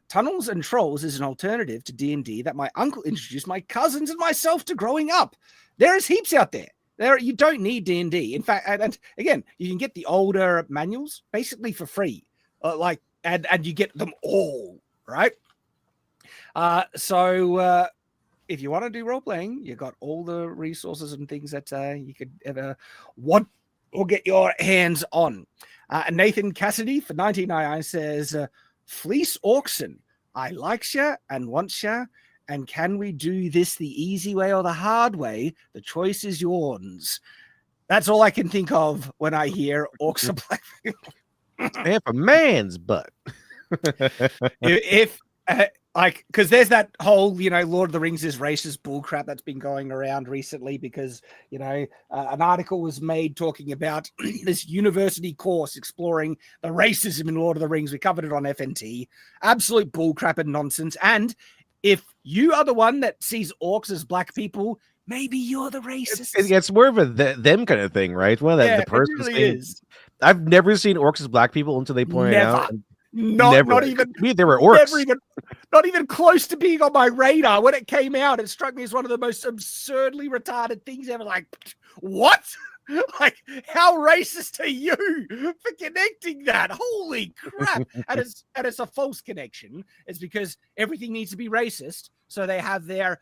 Tunnels and Trolls is an alternative to D&D that my uncle introduced my cousins and myself to growing up. There is heaps out there. You don't need D&D. In fact, and again, you can get the older manuals basically for free, and you get them all, right? So if you want to do role playing, you got all the resources and things that you could ever want or get your hands on." And Nathan Cassidy for $19.99 says, "Fleece auction. I likes ya and wants ya. And can we do this the easy way or the hard way? The choice is yours." That's all I can think of when I hear orcs are black. And for man's butt. Because there's that whole, Lord of the Rings is racist bullcrap that's been going around recently because, an article was made talking about this university course exploring the racism in Lord of the Rings. We covered it on FNT. Absolute bullcrap and nonsense. And if you are the one that sees orcs as black people, maybe you're the racist. It's more of a them kind of thing, right? Well, the person it really saying, is. I've never seen orcs as black people until they point it out. Not even. To me, they were orcs. Not even close to being on my radar. When it came out, it struck me as one of the most absurdly retarded things ever. Like, what? Like, how racist are you for connecting that? Holy crap! And it's a false connection. It's because everything needs to be racist, so they have their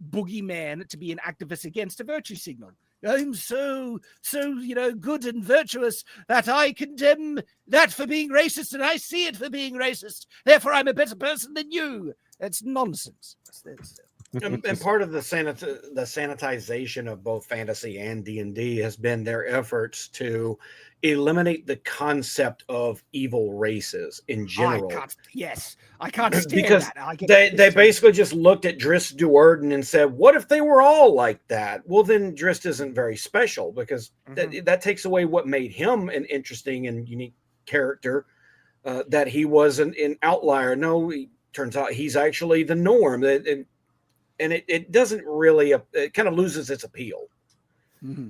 boogeyman to be an activist against a virtue signal. I'm so good and virtuous that I condemn that for being racist, and I see it for being racist. Therefore, I'm a better person than you. It's nonsense. And part of the sanitization of both fantasy and D&D has been their efforts to eliminate the concept of evil races in general. I can't stand because that. They basically just looked at Drizzt Do'Urden and said, what if they were all like that? Well, then Drizzt isn't very special, because that takes away what made him an interesting and unique character, that he was an outlier. No, he turns out he's actually the norm. And it doesn't really, it kind of loses its appeal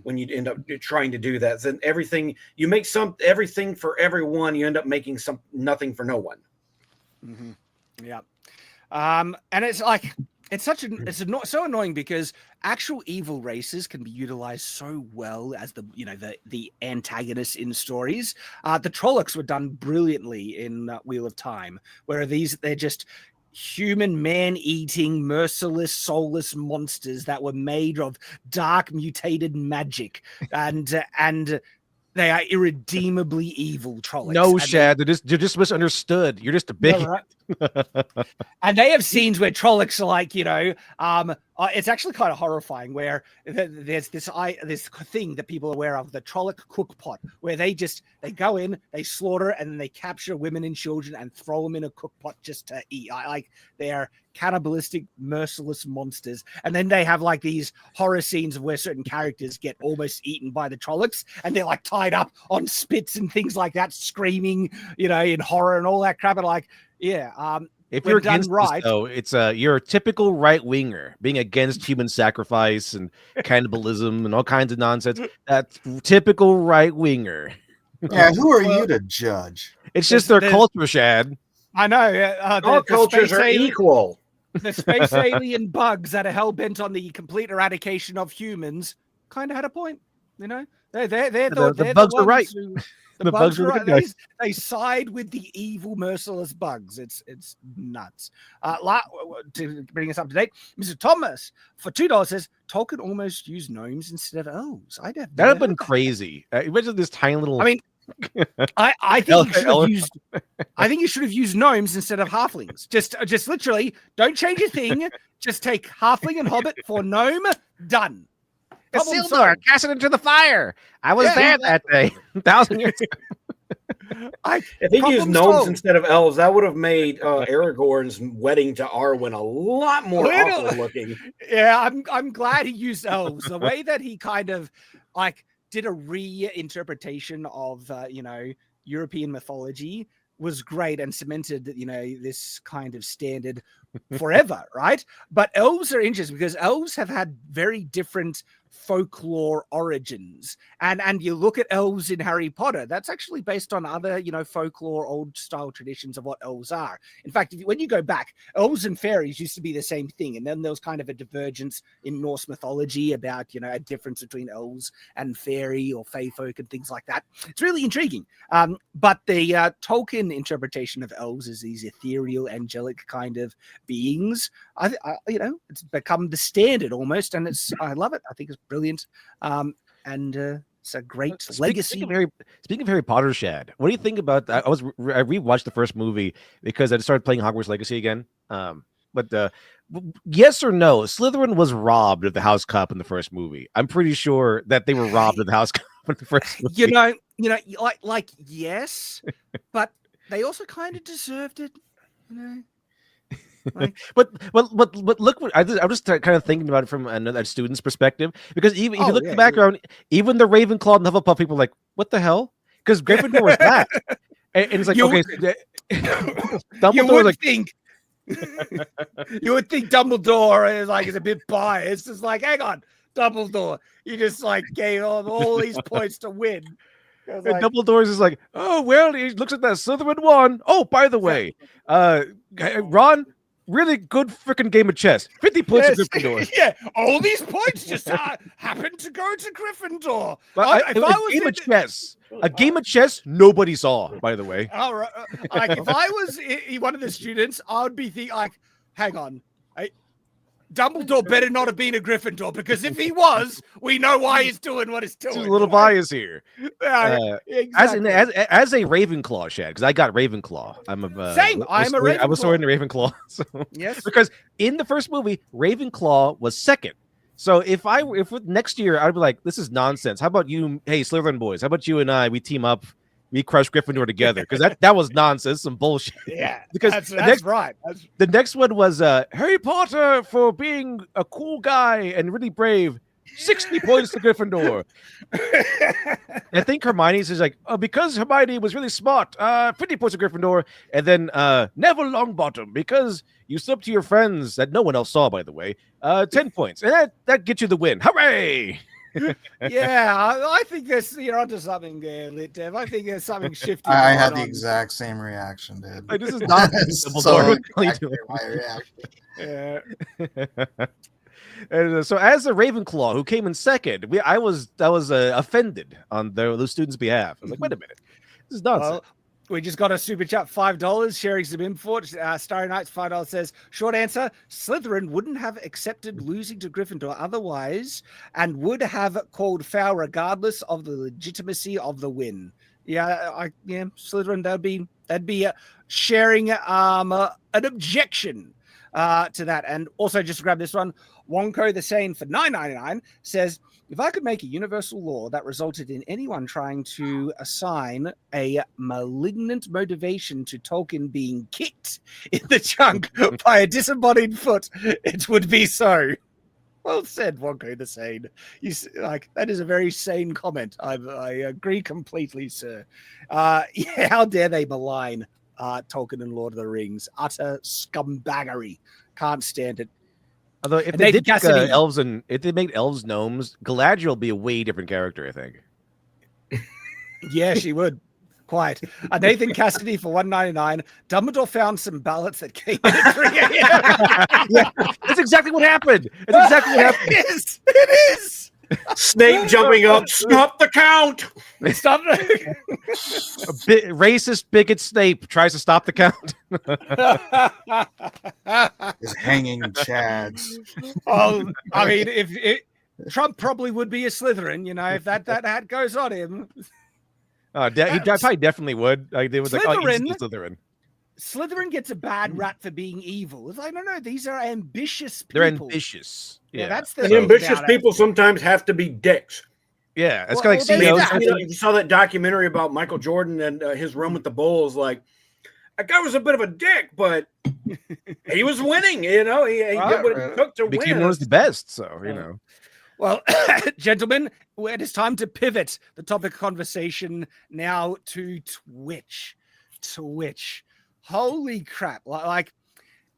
when you end up trying to do that. Then everything, you make everything for everyone, you end up making nothing for no one. Yeah. And it's like, it's so annoying, because actual evil races can be utilized so well as the antagonists in stories. The Trollocs were done brilliantly in Wheel of Time, where they're just human man-eating, merciless, soulless monsters that were made of dark, mutated magic, and they are irredeemably evil Trollocs. No, Shad, they're just misunderstood. You're just a bigot. No, right? And they have scenes where Trollocs are like, it's actually kind of horrifying, where there's this thing that people are aware of, the Trolloc cook pot, where they go in, they slaughter, and then they capture women and children and throw them in a cook pot just to eat. They're cannibalistic, merciless monsters. And then they have like these horror scenes where certain characters get almost eaten by the Trollocs, and they're like tied up on spits and things like that, screaming, in horror and all that crap. And if you're against this, though, it's you're a typical right winger, being against human sacrifice and cannibalism and all kinds of nonsense. That's typical right winger. Yeah, who are you to judge? It's just their culture, Shad. I know. All cultures are equal. The space alien bugs that are hell bent on the complete eradication of humans kind of had a point. They're the bugs are right. The bugs are right. They side with the evil, merciless bugs. It's nuts. To bring us up to date, Mr. Thomas for $2 says Tolkien almost used gnomes instead of elves. That'd have been crazy. Imagine this tiny little. I mean, I think you should have used. I think you should have used gnomes instead of halflings. Just literally, don't change a thing. Just take halfling and hobbit for gnome. Done. Isildur, cast it into the fire. I was there that day, 1,000 years ago. If he used gnomes instead of elves, that would have made Aragorn's wedding to Arwen a lot more awkward looking. Yeah, I'm glad he used elves. The way that he kind of did a reinterpretation of European mythology was great and cemented this kind of standard forever, right? But elves are interesting because elves have had very different folklore origins, and you look at elves in Harry Potter, that's actually based on other folklore, old style traditions of what elves are. In fact, when you go back, elves and fairies used to be the same thing, and then there was kind of a divergence in Norse mythology about a difference between elves and fairy or fae folk and things like that. It's really intriguing. But the Tolkien interpretation of elves is these ethereal, angelic kind of beings. It's become the standard almost, and I love it. I think it's brilliant, and it's a great legacy. Speaking of Harry Potter, Shad, what do you think about that? I rewatched the first movie because I started playing Hogwarts Legacy again. But yes or no, Slytherin was robbed of the House Cup in the first movie. I'm pretty sure that they were robbed of the House Cup in the first movie. Yes, but they also kind of deserved it. But look, I'm just kind of thinking about it from another student's perspective, because even if you look at the background, even the Ravenclaw and Hufflepuff people are like, what the hell? Because Gryffindor was black, and it's like, Dumbledore you would think Dumbledore is a bit biased. It's like, hang on, Dumbledore, you just gave all these points to win. And Dumbledore's is like, oh well, he looks at that Slytherin one. Oh, by the way, Ron, really good freaking game of chess. 50 points to Gryffindor. Yeah, all these points just happen to go to Gryffindor. But a game of chess nobody saw, by the way. All right, like if I was one of the students, I would be thinking, like, hang on, Dumbledore better not have been a Gryffindor, because if he was, we know why he's doing what he's doing. There's a little bias here. Exactly. As a Ravenclaw, Shad, because I got Ravenclaw. I'm a same. I'm a Ravenclaw. I was sorting the Ravenclaw. So. Yes, because in the first movie, Ravenclaw was second. So if next year I'd be like, this is nonsense. How about you? Hey, Slytherin boys, how about you and I? We team up. We crush Gryffindor together, because that was nonsense, some bullshit. Yeah, because that's right. The next one was Harry Potter for being a cool guy and really brave. 60 points to Gryffindor. I think Hermione's is like, because Hermione was really smart, 50 points to Gryffindor. And then Neville Longbottom, because you stood up to your friends that no one else saw, by the way, 10 points. And that gets you the win. Hooray! Yeah, I think you're onto something there, Lit Dev. I think there's something shifting. I had the exact same reaction, dude. Like, this is not so exactly my reaction. Yeah. And so, as a Ravenclaw who came in second, I was offended on those students' behalf. I was like, wait a minute, this is nonsense. Well, we just got a super chat, $5, sharing some info. Starry Nights, $5 says, short answer, Slytherin wouldn't have accepted losing to Gryffindor otherwise and would have called foul regardless of the legitimacy of the win. Yeah, Slytherin, that'd be sharing an objection to that. And also, just to grab this one, Wonko the Sane for $9.99 says, if I could make a universal law that resulted in anyone trying to assign a malignant motivation to Tolkien being kicked in the junk by a disembodied foot, it would be so. Well said, Wonko the Sane. That is a very sane comment. I agree completely, sir. Yeah, how dare they malign Tolkien and Lord of the Rings? Utter scumbaggery. Can't stand it. Although if they did elves and if they made elves gnomes, Galadriel would be a way different character, I think. Yeah, she would. Quite. Nathan Cassidy for $1.99. Dumbledore found some ballots that came in at 3 a.m. Yeah, that's exactly what happened. It's exactly what happened. It is. Snape jumping up. Stop the count. Stop. Racist bigot Snape tries to stop the count. Is hanging Chads. Oh, I mean, if Trump probably would be a Slytherin, if that hat goes on him. He probably definitely would. They would Slytherin. Slytherin gets a bad rap for being evil. It's like, no, these are ambitious people. They're ambitious. Yeah, that's the ambitious people sometimes have to be dicks. Yeah, it's kind of like you saw that documentary about Michael Jordan and his run with the Bulls. Like, that guy was a bit of a dick, but he was winning. He did what it took to became win. One of the best. So Well, gentlemen, it is time to pivot the topic of conversation now to Twitch. Holy crap. Like,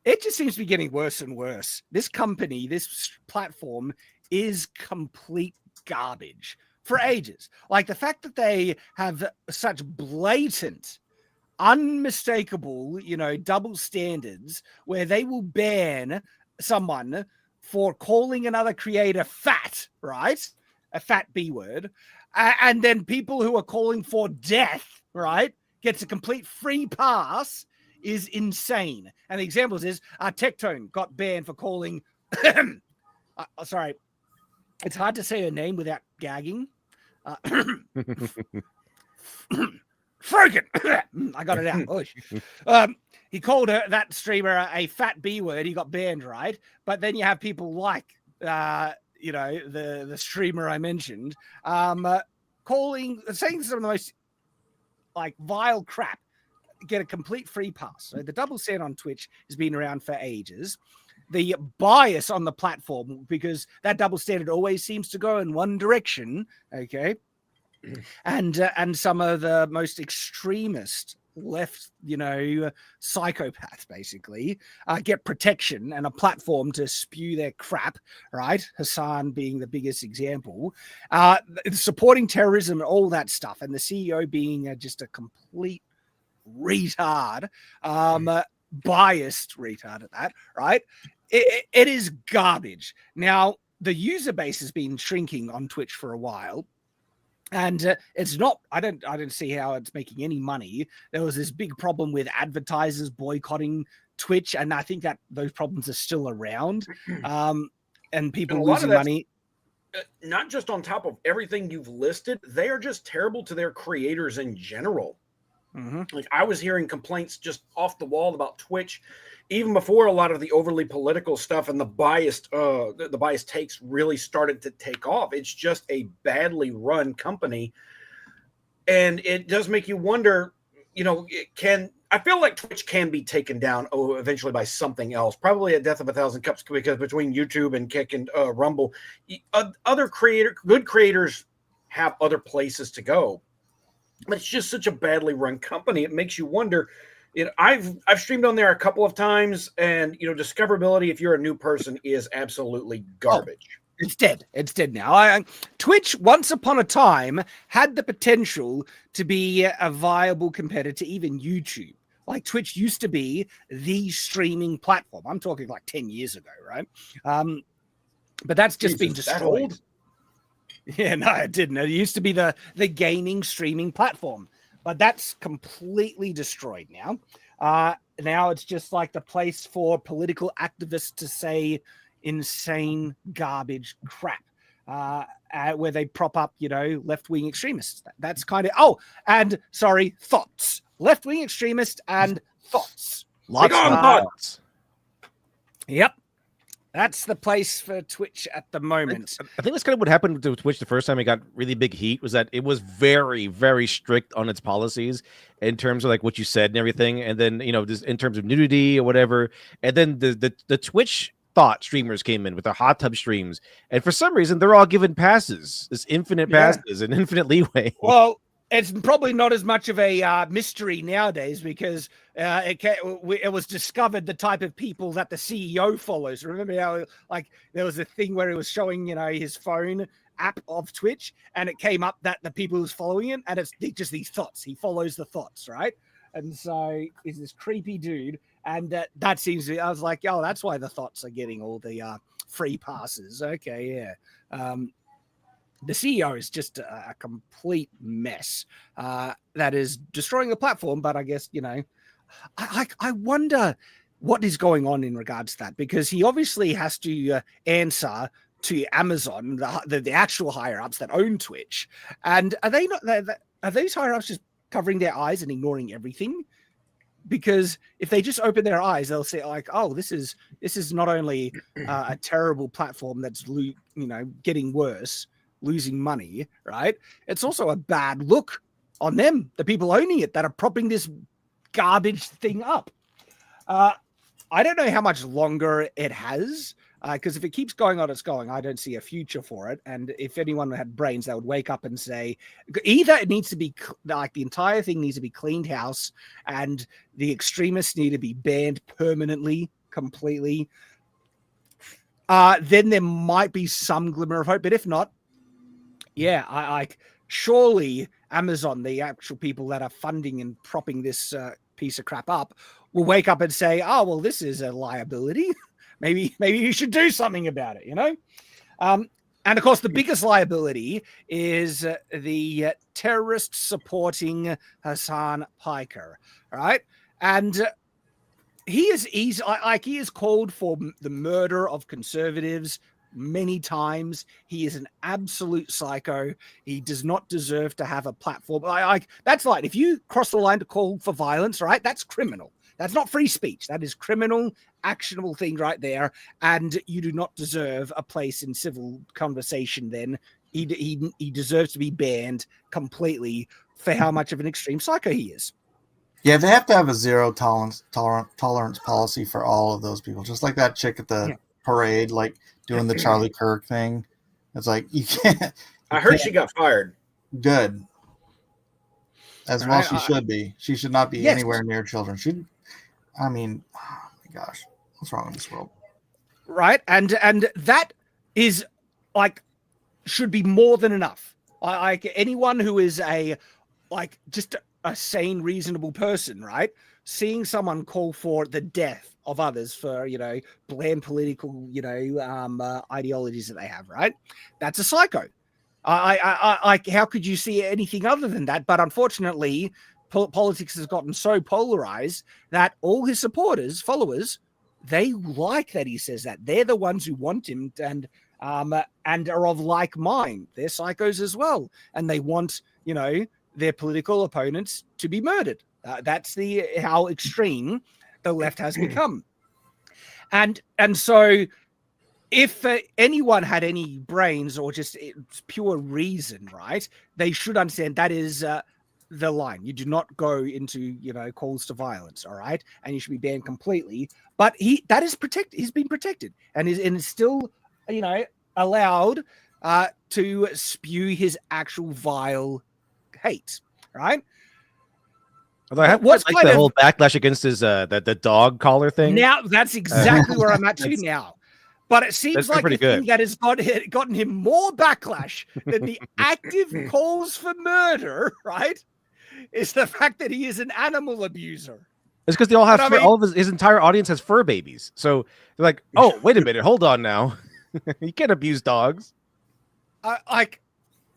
it just seems to be getting worse and worse. This company, this platform is complete garbage for ages. Like, the fact that they have such blatant, unmistakable, double standards where they will ban someone for calling another creator fat, right? A fat B word. And then people who are calling for death, right, gets a complete free pass is insane. And the examples is Tectone got banned for calling sorry, it's hard to say her name without gagging. Frogan. I got it out. He called that streamer a fat B word. He got banned, right? But then you have people like the streamer I mentioned saying some of the most vile crap, get a complete free pass. So the double standard on Twitch has been around for ages. The bias on the platform, because that double standard always seems to go in one direction, okay? And some of the most extremist left, psychopaths basically get protection and a platform to spew their crap, right? Hassan being the biggest example, supporting terrorism and all that stuff, and the CEO being just a complete retard. biased retard at that, right? It is garbage. Now, the user base has been shrinking on Twitch for a while. And it's not, I don't see how it's making any money. There was this big problem with advertisers boycotting Twitch, and I think that those problems are still around. And people losing money. Not just on top of everything you've listed, they are just terrible to their creators in general. Like, I was hearing complaints just off the wall about Twitch, even before a lot of the overly political stuff and the biased takes really started to take off. It's just a badly run company, and it does make you wonder. I feel like Twitch can be taken down eventually by something else, probably a death of a thousand cups, because between YouTube and Kick and Rumble, good creators have other places to go. But it's just such a badly run company. It makes you wonder. I've streamed on there a couple of times, and discoverability, if you're a new person, is absolutely garbage. It's dead. It's dead now. Twitch, once upon a time, had the potential to be a viable competitor to even YouTube. Like, Twitch used to be the streaming platform. I'm talking like 10 years ago, right? But that's just been destroyed. Yeah, no, it didn't. It used to be the gaming streaming platform, but that's completely destroyed now. Now it's just like the place for political activists to say insane garbage crap, where they prop up, left-wing extremists. That's kind of thoughts. Left-wing extremists and thoughts. Lots of thoughts. Yep. That's the place for Twitch at the moment. I think that's kind of what happened to Twitch the first time it got really big heat, was that it was very, very strict on its policies in terms of like what you said and everything. And then, just in terms of nudity or whatever. And then the Twitch thought streamers came in with their hot tub streams. And for some reason, they're all given passes, this infinite passes and infinite leeway. Well, it's probably not as much of a mystery nowadays, because it was discovered the type of people that the CEO follows. Remember how there was a thing where it was showing his phone app of Twitch, and it came up that the people who's following him, and it's just these thoughts. He follows the thoughts, right? And so he's this creepy dude, and that seems to. I was like, oh, that's why the thoughts are getting all the free passes. Okay, yeah. The CEO is just a complete mess that is destroying the platform. But I guess, I wonder what is going on in regards to that, because he obviously has to answer to Amazon, the actual higher ups that own Twitch. And are these higher ups just covering their eyes and ignoring everything? Because if they just open their eyes, they'll say like, oh, this is not only a terrible platform that's getting worse, losing money, right? It's also a bad look on them, the people owning it, that are propping this garbage thing up. I don't know how much longer it has, because if it keeps going on, it's going. I don't see a future for it. And if anyone had brains, they would wake up and say, either it needs to be like the entire thing needs to be cleaned house, and the extremists need to be banned permanently, completely. Then there might be some glimmer of hope. But if not, yeah, I surely Amazon, the actual people that are funding and propping this piece of crap up, will wake up and say, oh, well, this is a liability. Maybe you should do something about it, And of course, the biggest liability is the terrorist supporting Hassan Piker, right? And he is called for the murder of conservatives many times. He is an absolute psycho. He does not deserve to have a platform. That's like, if you cross the line to call for violence, right? That's criminal. That's not free speech. That is criminal, actionable thing right there. And you do not deserve a place in civil conversation then. He deserves to be banned completely for how much of an extreme psycho he is. Yeah, they have to have a zero tolerance policy for all of those people. Just like that chick at the parade, like doing the Charlie Kirk thing. It's like, you can't. I heard she got fired. Good. As well, she should be. She should not be anywhere near children. Oh my gosh, what's wrong in this world? Right, and that is should be more than enough. Anyone who is just a sane, reasonable person, right? Seeing someone call for the death of others for, bland political, ideologies that they have, right? That's a psycho. I how could you see anything other than that? But unfortunately, politics has gotten so polarized that all his supporters, followers, they like that he says that. They're the ones who want him and are of like mind. They're psychos as well, and they want their political opponents to be murdered. That's how extreme the left has become, and so. If anyone had any brains or just pure reason, right, they should understand that is the line. You do not go into, calls to violence, all right? And you should be banned completely. But that is protected. He's been protected and is still, allowed to spew his actual vile hate, right? Although I have what's like the whole backlash against his the dog collar thing. Now that's exactly where I'm at to now. But it seems like the thing that has gotten him more backlash than the active calls for murder, right, is the fact that he is an animal abuser. It's because they all have all of his entire audience has fur babies. So they're like, oh, wait a minute, hold on now. You can't abuse dogs.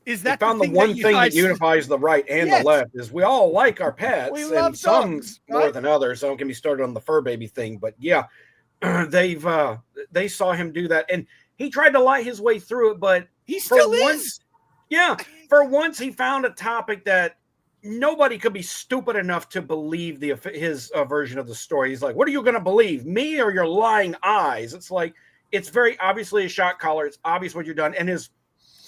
Is that found the one thing that unifies the right and the left is we all like our pets, we love and some dogs, more than others. So don't get me started on the fur baby thing, but yeah. They saw him do that, and he tried to lie his way through it, but he still is. For once he found a topic that nobody could be stupid enough to believe his version of the story. He's like, what are you going to believe, me or your lying eyes? It's like, it's very obviously a shot collar. It's obvious what you've done. And his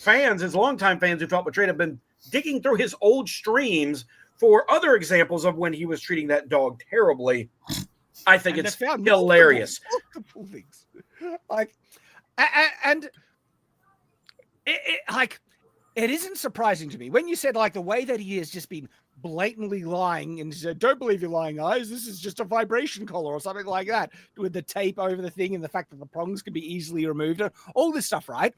fans, his longtime fans who felt betrayed, have been digging through his old streams for other examples of when he was treating that dog terribly. I think it's hilarious. Multiple things. It isn't surprising to me when you said the way that he has just been blatantly lying and said, "Don't believe your lying eyes. This is just a vibration collar or something like that," with the tape over the thing and the fact that the prongs can be easily removed, all this stuff, right?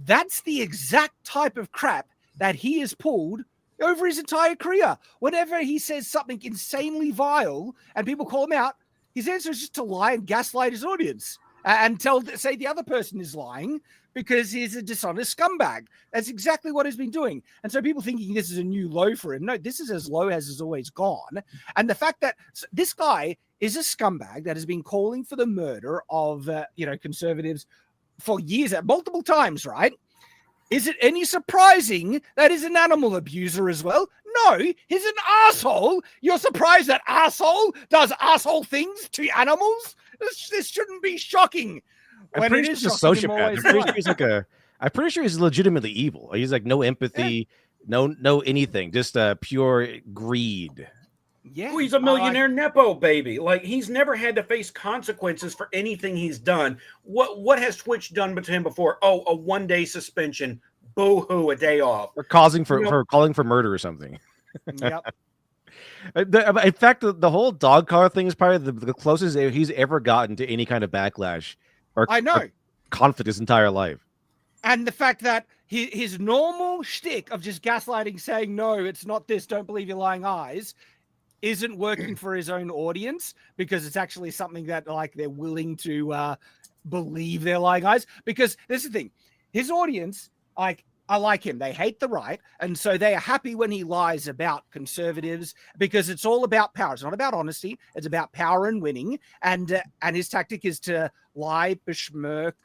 That's the exact type of crap that he has pulled over his entire career. Whenever he says something insanely vile and people call him out, his answer is just to lie and gaslight his audience and say the other person is lying because he's a dishonest scumbag. That's exactly what he's been doing. And so people thinking this is a new low for him. No, this is as low as has always gone. And the fact that this guy is a scumbag that has been calling for the murder of, conservatives for years, multiple times, right? Is it any surprising that he's an animal abuser as well? No, he's an asshole. You're surprised that asshole does asshole things to animals? This shouldn't be shocking. I'm pretty sure he's a sociopath. I'm pretty sure he's legitimately evil. He's like no empathy, no anything, just pure greed. Yeah, he's a millionaire Nepo baby. Like, he's never had to face consequences for anything he's done. What has Twitch done to him before? Oh, a 1-day suspension. Boo-hoo, a day off. Or calling for murder or something. Yep. In fact, the whole dog collar thing is probably the closest he's ever gotten to any kind of backlash or conflict his entire life. And the fact that his normal shtick of just gaslighting, saying, no, it's not this, don't believe your lying eyes, isn't working for his own audience because it's actually something that they're willing to believe their lying eyes. Because this is the thing, his audience, I like him. They hate the right. And so they are happy when he lies about conservatives because it's all about power. It's not about honesty. It's about power and winning. And his tactic is to lie, besmirk,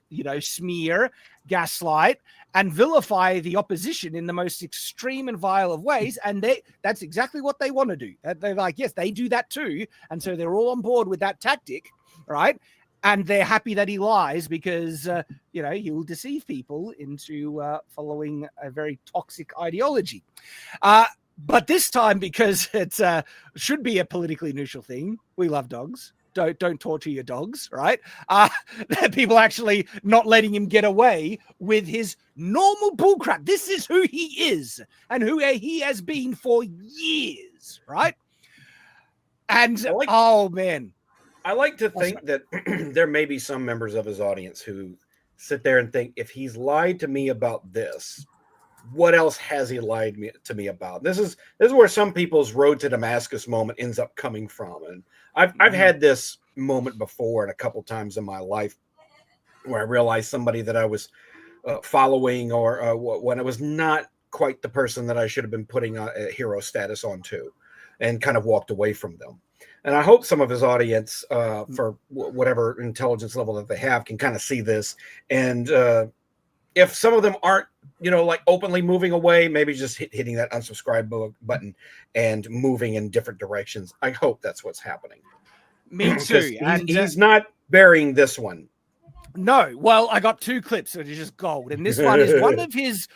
smear, gaslight, and vilify the opposition in the most extreme and vile of ways. And that's exactly what they want to do. They're like, yes, they do that too. And so they're all on board with that tactic, right? And they're happy that he lies because, he will deceive people into following a very toxic ideology. But this time, because it should be a politically neutral thing, we love dogs. Don't torture your dogs, right? People actually not letting him get away with his normal bullcrap. This is who he is and who he has been for years, right? And, oh, man. I like to think that there may be some members of his audience who sit there and think, if he's lied to me about this, what else has he lied to me about? This is where some people's road to Damascus moment ends up coming from. And I've had this moment before and a couple times in my life where I realized somebody that I was following or when I was not quite the person that I should have been putting a hero status onto, and kind of walked away from them. And I hope some of his audience, for whatever intelligence level that they have, can kind of see this. And if some of them aren't, like openly moving away, maybe just hitting that unsubscribe button and moving in different directions. I hope that's what's happening. Me too. He's not burying this one. No, well, I got 2 clips that are just gold, and this one is one of his.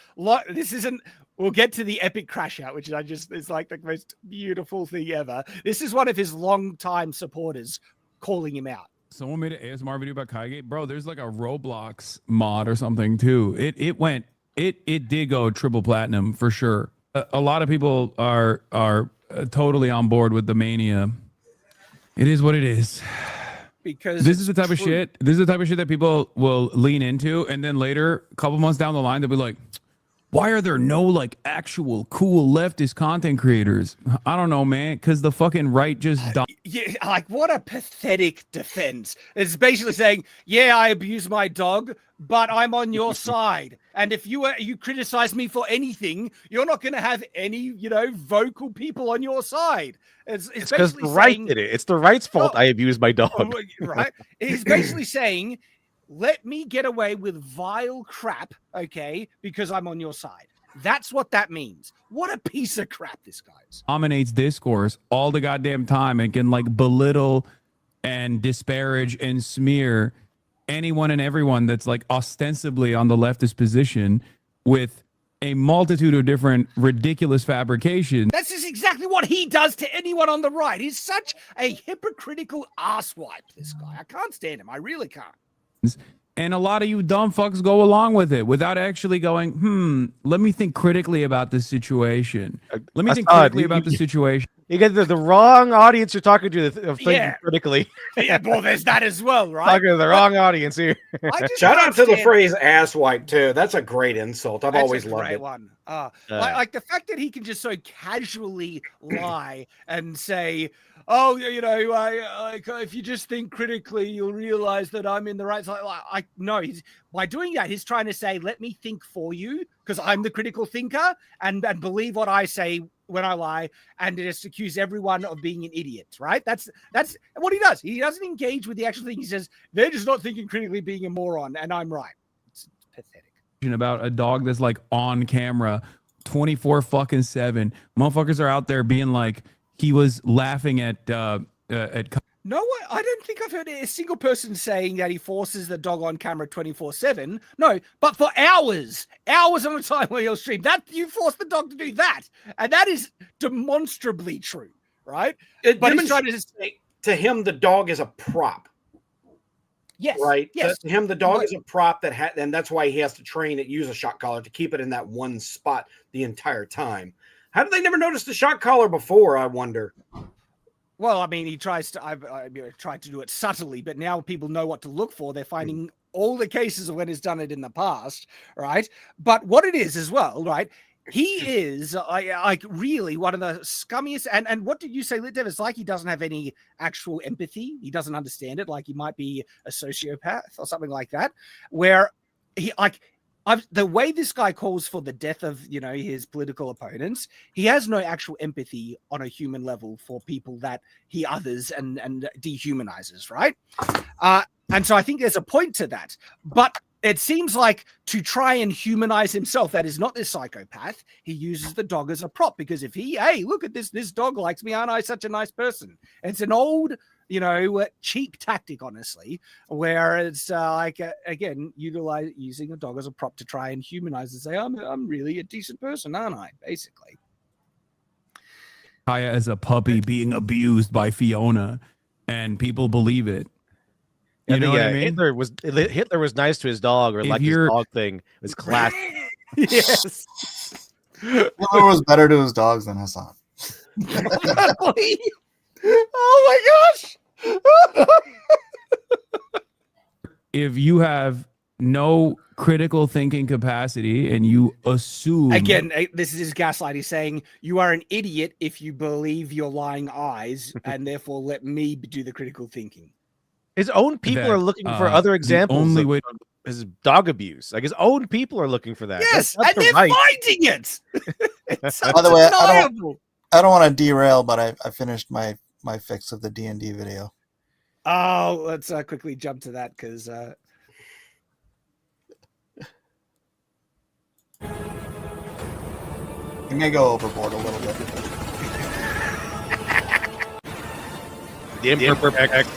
This isn't. We'll get to the epic crash out, which is like the most beautiful thing ever. This is one of his longtime supporters calling him out. Someone made an ASMR video about Kaigate, bro. There's like a Roblox mod or something too. It did go triple platinum for sure. A lot of people are totally on board with the mania. It is what it is. Because this is the type of shit. This is the type of shit that people will lean into, and then later, a couple months down the line, they'll be like, "Why are there no like actual cool leftist content creators?" I don't know, man. Because the fucking right just died. Yeah, like what a pathetic defense. It's basically saying, "Yeah, I abuse my dog, but I'm on your side. And if you criticize me for anything, you're not going to have any, vocal people on your side." It's because the right did it. It's the right's fault. I abused my dog. Right? It's basically saying, let me get away with vile crap, okay, because I'm on your side. That's what that means. What a piece of crap this guy is. Dominates discourse all the goddamn time and can like belittle and disparage and smear anyone and everyone that's like ostensibly on the leftist position with a multitude of different ridiculous fabrications. That's just exactly what he does to anyone on the right. He's such a hypocritical asswipe, this guy. I can't stand him. I really can't. And a lot of you dumb fucks go along with it without actually going, let me think critically about this situation. Let me think critically about the situation. You get the wrong audience you're talking to thinking critically. Yeah, well, there's that as well, right? Talking to the wrong audience here. Shout out to the phrase asswipe, too. That's a great insult. I've always loved it. One. Like the fact that he can just so casually lie and say, "Oh, if you just think critically, you'll realize that I'm in the right side." No, by doing that, he's trying to say, "Let me think for you, because I'm the critical thinker, and believe what I say when I lie, and just accuse everyone of being an idiot." Right? That's what he does. He doesn't engage with the actual thing. He says they're just not thinking critically, being a moron, and I'm right. It's pathetic. About a dog that's like on camera 24/7. Motherfuckers are out there being like, he was laughing at no one. I don't think I've heard a single person saying that he forces the dog on camera 24/7. No, but for hours on a time where you'll stream that, you force the dog to do that, and that is demonstrably true, right? But he's trying to say to him the dog is a prop. Yes. Right. Yes. To him, the dog is a prop and that's why he has to train it, use a shock collar to keep it in that one spot the entire time. How did they never notice the shock collar before? I wonder. Well, I mean, he tries to. I've tried to do it subtly, but now people know what to look for. They're finding all the cases of when he's done it in the past, right? But what it is as well, right? He is like really one of the scummiest. And what did you say, Litdev? It's like he doesn't have any actual empathy. He doesn't understand it. Like he might be a sociopath or something like that. Where he the way this guy calls for the death of his political opponents, he has no actual empathy on a human level for people that he others and dehumanizes, right? And so I think there's a point to that, but it seems like to try and humanize himself, that is not this psychopath. He uses the dog as a prop because if hey, look at this dog likes me, aren't I such a nice person? It's an old, cheap tactic, honestly, where it's again, using a dog as a prop to try and humanize and say, I'm really a decent person, aren't I? Basically. Kaya as a puppy being abused by Fiona, and people believe it. You know what I mean? Hitler was nice to his dog, or like his dog thing. It was classic. Yes. Hitler was better to his dogs than Hassan. Oh my gosh. If you have no critical thinking capacity, and you assume Again, this is gaslighting, saying you are an idiot if you believe your lying eyes, and therefore let me do the critical thinking. His own people that, are looking for other examples only of way his dog abuse. Like his own people are looking for that. Yes, That's and they're right. finding it. It's By the way, undeniable. I don't want to derail, but I finished my fix of the D&D video. Oh, let's quickly jump to that because You may go overboard a little bit. The imperfect.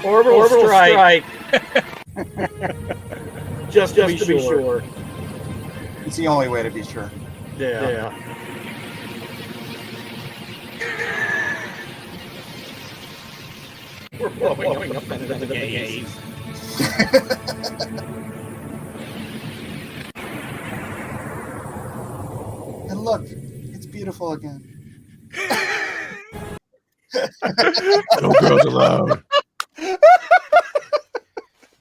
Orbital strike. just to be sure. It's the only way to be sure. Yeah. We're blowing up into the gaze. And look, it's beautiful again. No girls allowed.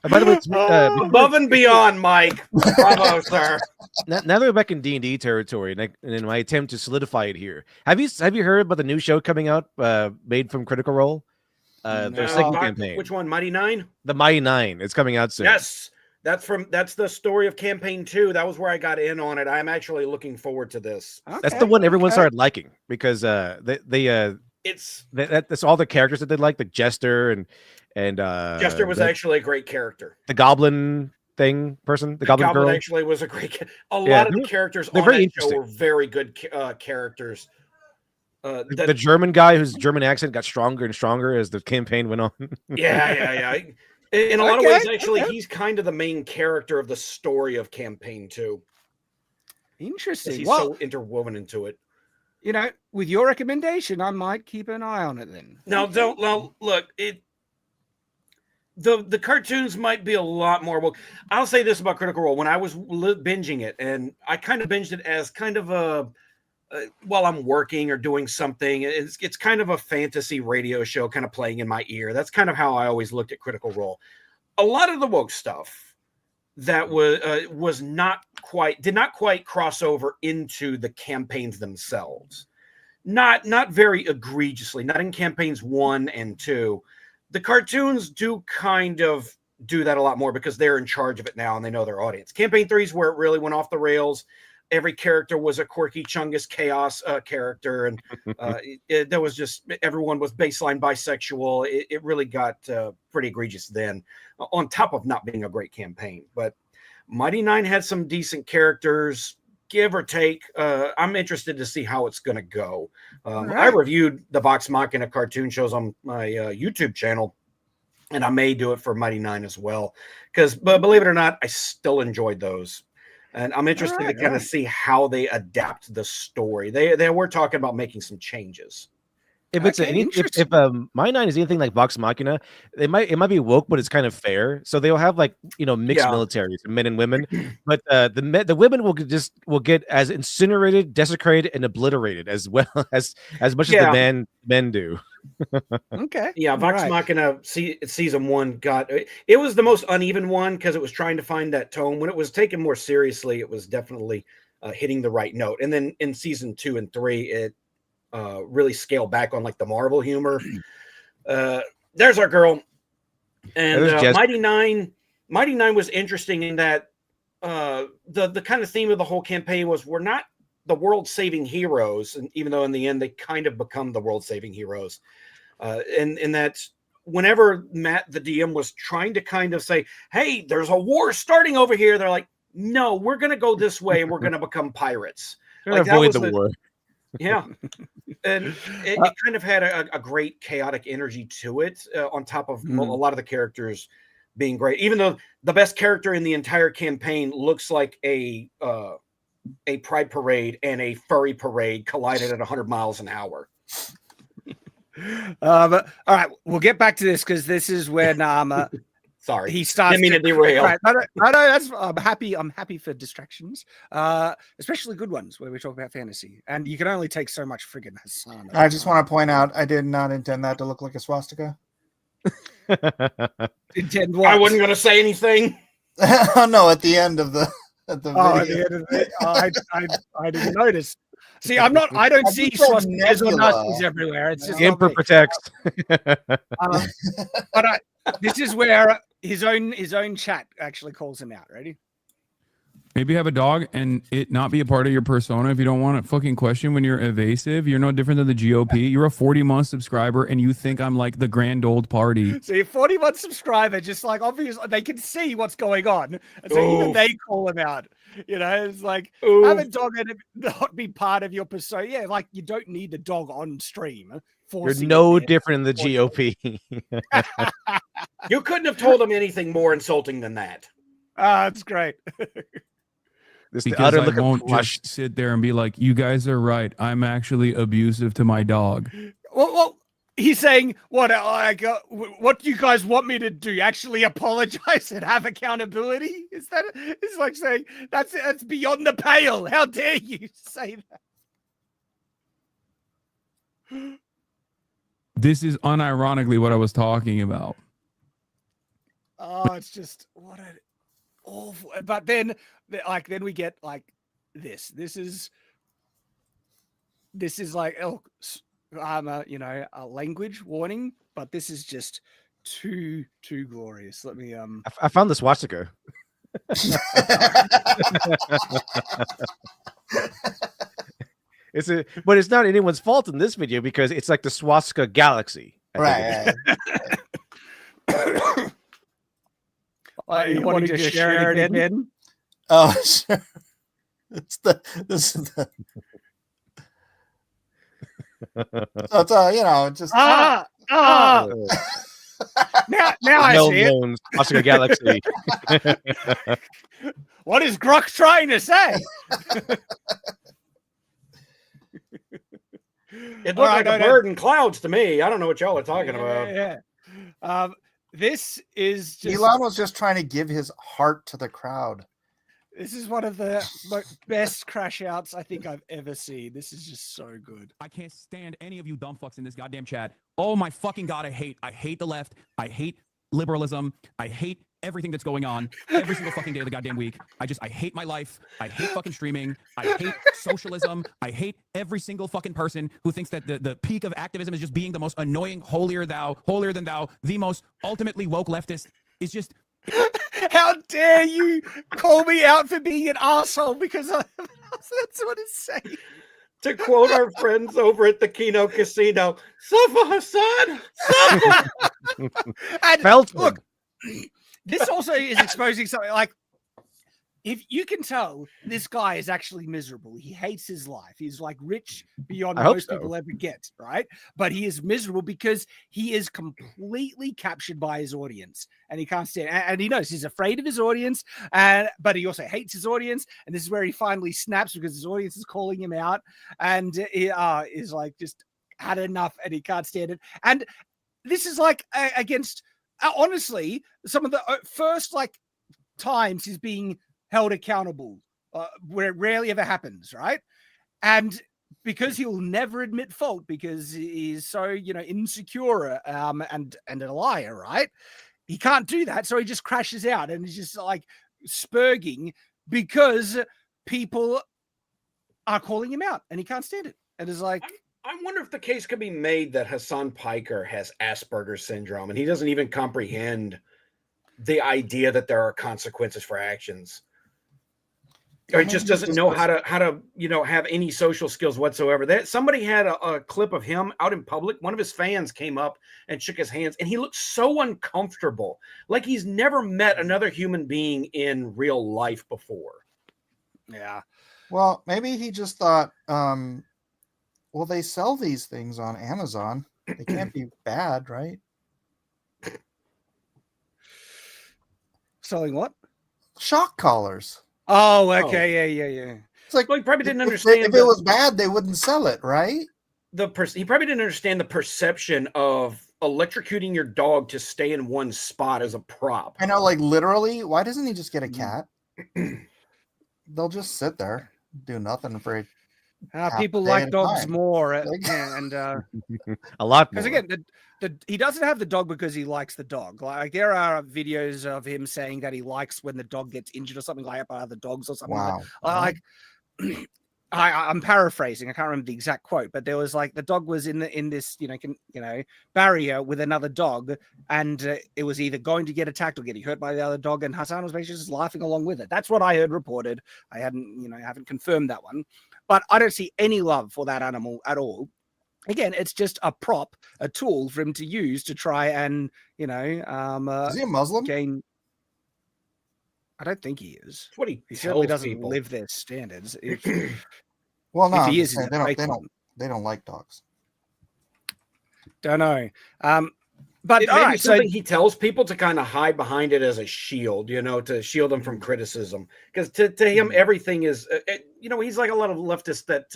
By the way, it's, above and beyond, Mike. Bravo, sir. now that we're back in D&D territory, and in my attempt to solidify it here, have you heard about the new show coming out, made from Critical Role? Their second campaign. Which one? Mighty Nine? The Mighty Nine. It's coming out soon. Yes. That's the story of campaign 2. That was where I got in on it. I'm actually looking forward to this. okay, That's the one everyone started liking because that's all the characters that they like, the Jester and Jester was actually a great character. the Goblin person, the Goblin girl actually was a great. Lot of the characters on that show were very good characters. The German guy whose German accent got stronger and stronger as the campaign went on. Yeah. In a lot of ways, actually, he's kind of the main character of the story of campaign 2. Interesting. He's so interwoven into it. You know, with your recommendation, I might keep an eye on it then. Now, look. The cartoons might be a lot more woke. I'll say this about Critical Role: when I was binging it, and I kind of binged it as kind of a while I'm working or doing something, it's kind of a fantasy radio show kind of playing in my ear. That's kind of how I always looked at Critical Role. A lot of the woke stuff that was not quite cross over into the campaigns themselves. Not very egregiously, not in campaigns 1 and 2. The cartoons do kind of do that a lot more because they're in charge of it now and they know their audience. Campaign 3 is where it really went off the rails. Every character was a quirky Chungus chaos character, and there was just everyone was baseline bisexual. It really got pretty egregious then, on top of not being a great campaign. But Mighty Nine had some decent characters, give or take. I'm interested to see how it's going to go. Right. I reviewed the Vox Machina cartoon shows on my YouTube channel, and I may do it for Mighty Nine as well. But believe it or not, I still enjoyed those. And I'm interested to kind of see how they adapt the story. They were talking about making some changes. If it's if My Nine is anything like Vox Machina, it might be woke, but it's kind of fair. So they'll have like mixed militaries, men and women, but the women will get as incinerated, desecrated, and obliterated as well as much as the men do. Okay. Yeah, Vox Machina season 1 it was the most uneven one because it was trying to find that tone. When it was taken more seriously, it was definitely hitting the right note. And then in season 2 and 3, it really scaled back on like the Marvel humor. There's our girl. And Mighty Nine was interesting in that the kind of theme of the whole campaign was we're not the world-saving heroes, and even though in the end they kind of become the world-saving heroes, and that whenever Matt the DM was trying to kind of say, hey, there's a war starting over here, they're like, no, we're going to go this way and we're going to become pirates. Like, avoid the war. Yeah. And it kind of had a great chaotic energy to it, on top of a lot of the characters being great, even though the best character in the entire campaign looks like a pride parade and a furry parade collided at 100 miles an hour. All right, we'll get back to this because this is when Sorry. he starts. Didn't mean to derail. Right. No, that's. I'm happy. I'm happy for distractions, especially good ones where we talk about fantasy. And you can only take so much friggin' Hassan. I just want to point out, I did not intend that to look like a swastika. Intend what? I wasn't going to say anything. Oh no! At the end of the video. At the end of it, I didn't notice. See, I'm not. I don't see said swastikas or nebula. Nazis everywhere. It's just The Emperor not me. protects. But this is where his own chat actually calls him out. Ready? Maybe have a dog and it not be a part of your persona if you don't want to fucking question when you're evasive. You're no different than the GOP. You're a 40-month subscriber and you think I'm like the grand old party. So you're 41 subscriber, just like obviously they can see what's going on. And so even they call him out. You know, it's like have a dog and it not be part of your persona. Yeah, like you don't need the dog on stream. You're no different in the GOP. You couldn't have told him anything more insulting than that. That's great. This Because I look of won't flush. just sit there and be like, you guys are right. I'm actually abusive to my dog. Well, he's saying what do you guys want me to do? Actually apologize and have accountability? Is that? It's like saying that's beyond the pale. How dare you say that? This is unironically what I was talking about. Oh, it's just what an awful. But then we get like this. This is like a language warning, but this is just too glorious. Let me I found the swastika. But it's not anyone's fault in this video because it's like the swastika galaxy. Right. you wanting to share it again? Oh, sure. This is the. So it's just now I see it. Swastika galaxy. What is Grok trying to say? It looked like a bird in clouds to me. I don't know what y'all are talking about. Yeah. This is just Elon was just trying to give his heart to the crowd. This is one of the best crash outs I think I've ever seen. This is just so good. I can't stand any of you dumb fucks in this goddamn chat. Oh my fucking god, I hate the left. I hate liberalism. I hate everything that's going on every single fucking day of the goddamn week. I hate my life. I hate fucking streaming. I hate socialism. I hate every single fucking person who thinks that the peak of activism is just being the most annoying, holier than thou, the most ultimately woke leftist. Is just how dare you call me out for being an asshole because that's what it's saying. To quote our friends over at the Kino Casino, "Suffer, Hassan, suffer." And Feldman. look, this also is exposing something like if you can tell this guy is actually miserable. He hates his life. He's like rich beyond most people ever get, right? But he is miserable because he is completely captured by his audience and he can't stand it. And he knows he's afraid of his audience, but he also hates his audience. And this is where he finally snaps because his audience is calling him out and he is like just had enough and he can't stand it. And this is like against honestly some of the first like times he's being held accountable where it rarely ever happens, right? And because he'll never admit fault because he's so insecure and a liar, right? He can't do that, so he just crashes out and he's just like spurging because people are calling him out and he can't stand it. And it's like I wonder if the case could be made that Hassan Piker has Asperger's syndrome and he doesn't even comprehend the idea that there are consequences for actions. Or he just doesn't know how to have any social skills whatsoever. That somebody had a clip of him out in public. One of his fans came up and shook his hands, and he looked so uncomfortable, like he's never met another human being in real life before. Yeah. Well, maybe he just thought, well, they sell these things on Amazon. They can't be bad, right? Selling what? Shock collars. Oh, okay. Yeah. It's like, well, he probably didn't understand. If it was bad, they wouldn't sell it, right? He probably didn't understand the perception of electrocuting your dog to stay in one spot as a prop. I know, like literally, why doesn't he just get a cat? They'll just sit there, do nothing for people like dogs more, and a lot more. because again, he doesn't have the dog because he likes the dog. Like there are videos of him saying that he likes when the dog gets injured or something like by other dogs or something. Wow. Like I'm paraphrasing. I can't remember the exact quote, but there was like the dog was in this barrier with another dog, and it was either going to get attacked or getting hurt by the other dog, and Hassan was basically just laughing along with it. That's what I heard reported. I haven't confirmed that one, but I don't see any love for that animal at all. Again, it's just a prop, a tool for him to use to try and is he a Muslim? gain. I don't think he is. That's what he certainly doesn't people. live their standards. Well, no, if he is, they don't like dogs. Don't know. But it may be something he tells people to kind of hide behind it as a shield, to shield them from criticism. Because to him, everything is, he's like a lot of leftists that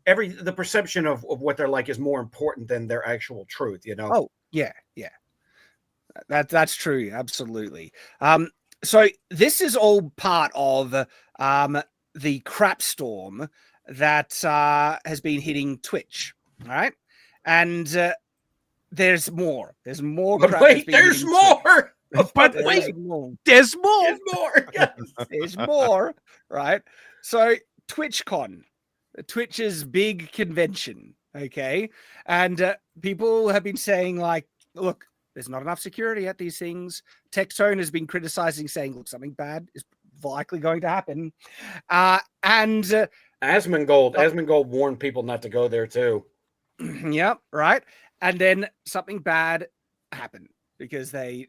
the perception of what they're like is more important than their actual truth, Oh, yeah. That's true. Absolutely. So this is all part of the crap storm that has been hitting Twitch, all right? And there's more. There's more. But wait, there's more. But wait, there's more. There's more. Yes. There's more, right? So TwitchCon, Twitch's big convention, okay? And people have been saying like, look, there's not enough security at these things. Techzone has been criticizing, saying, look, something bad is likely going to happen. And Asmongold warned people not to go there too. Yeah, right. And then something bad happened because they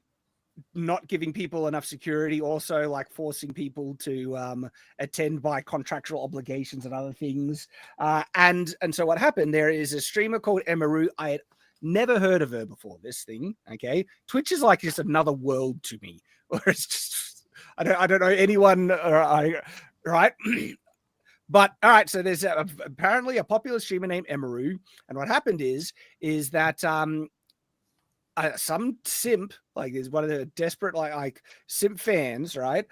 not giving people enough security, also like forcing people to attend by contractual obligations and other things. And so what happened, there is a streamer called Emaru. I had never heard of her before this thing. Okay. Twitch is like just another world to me, or it's just, I don't know anyone, right? But all right, so there's apparently a popular streamer named Emaru, and what happened is that some simp, like is one of the desperate like simp fans, right?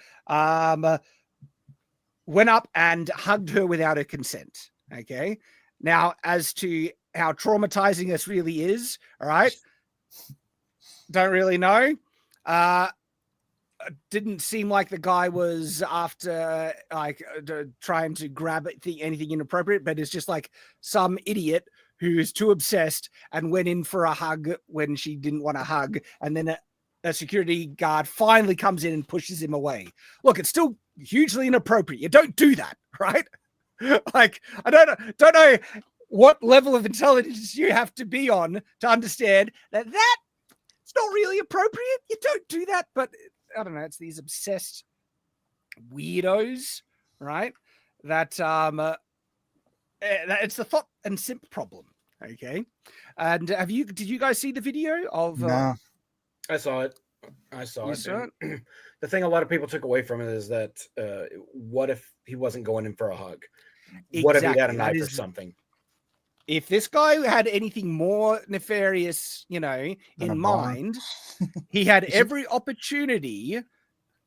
Went up and hugged her without her consent. Okay, now as to how traumatizing this really is, all right, don't really know. Didn't seem like the guy was after like trying to grab anything inappropriate, but it's just like some idiot who is too obsessed and went in for a hug when she didn't want a hug, and then a security guard finally comes in and pushes him away. Look, it's still hugely inappropriate. You don't do that, right? Like I don't know what level of intelligence you have to be on to understand that it's not really appropriate. You don't do that, but I don't know. It's these obsessed weirdos, right? That it's the thought and simp problem. Okay. And did you guys see the video of? No. I saw it. The thing a lot of people took away from it is that what if he wasn't going in for a hug? Exactly. What if he had a knife or something? If this guy had anything more nefarious, in mind, he had every opportunity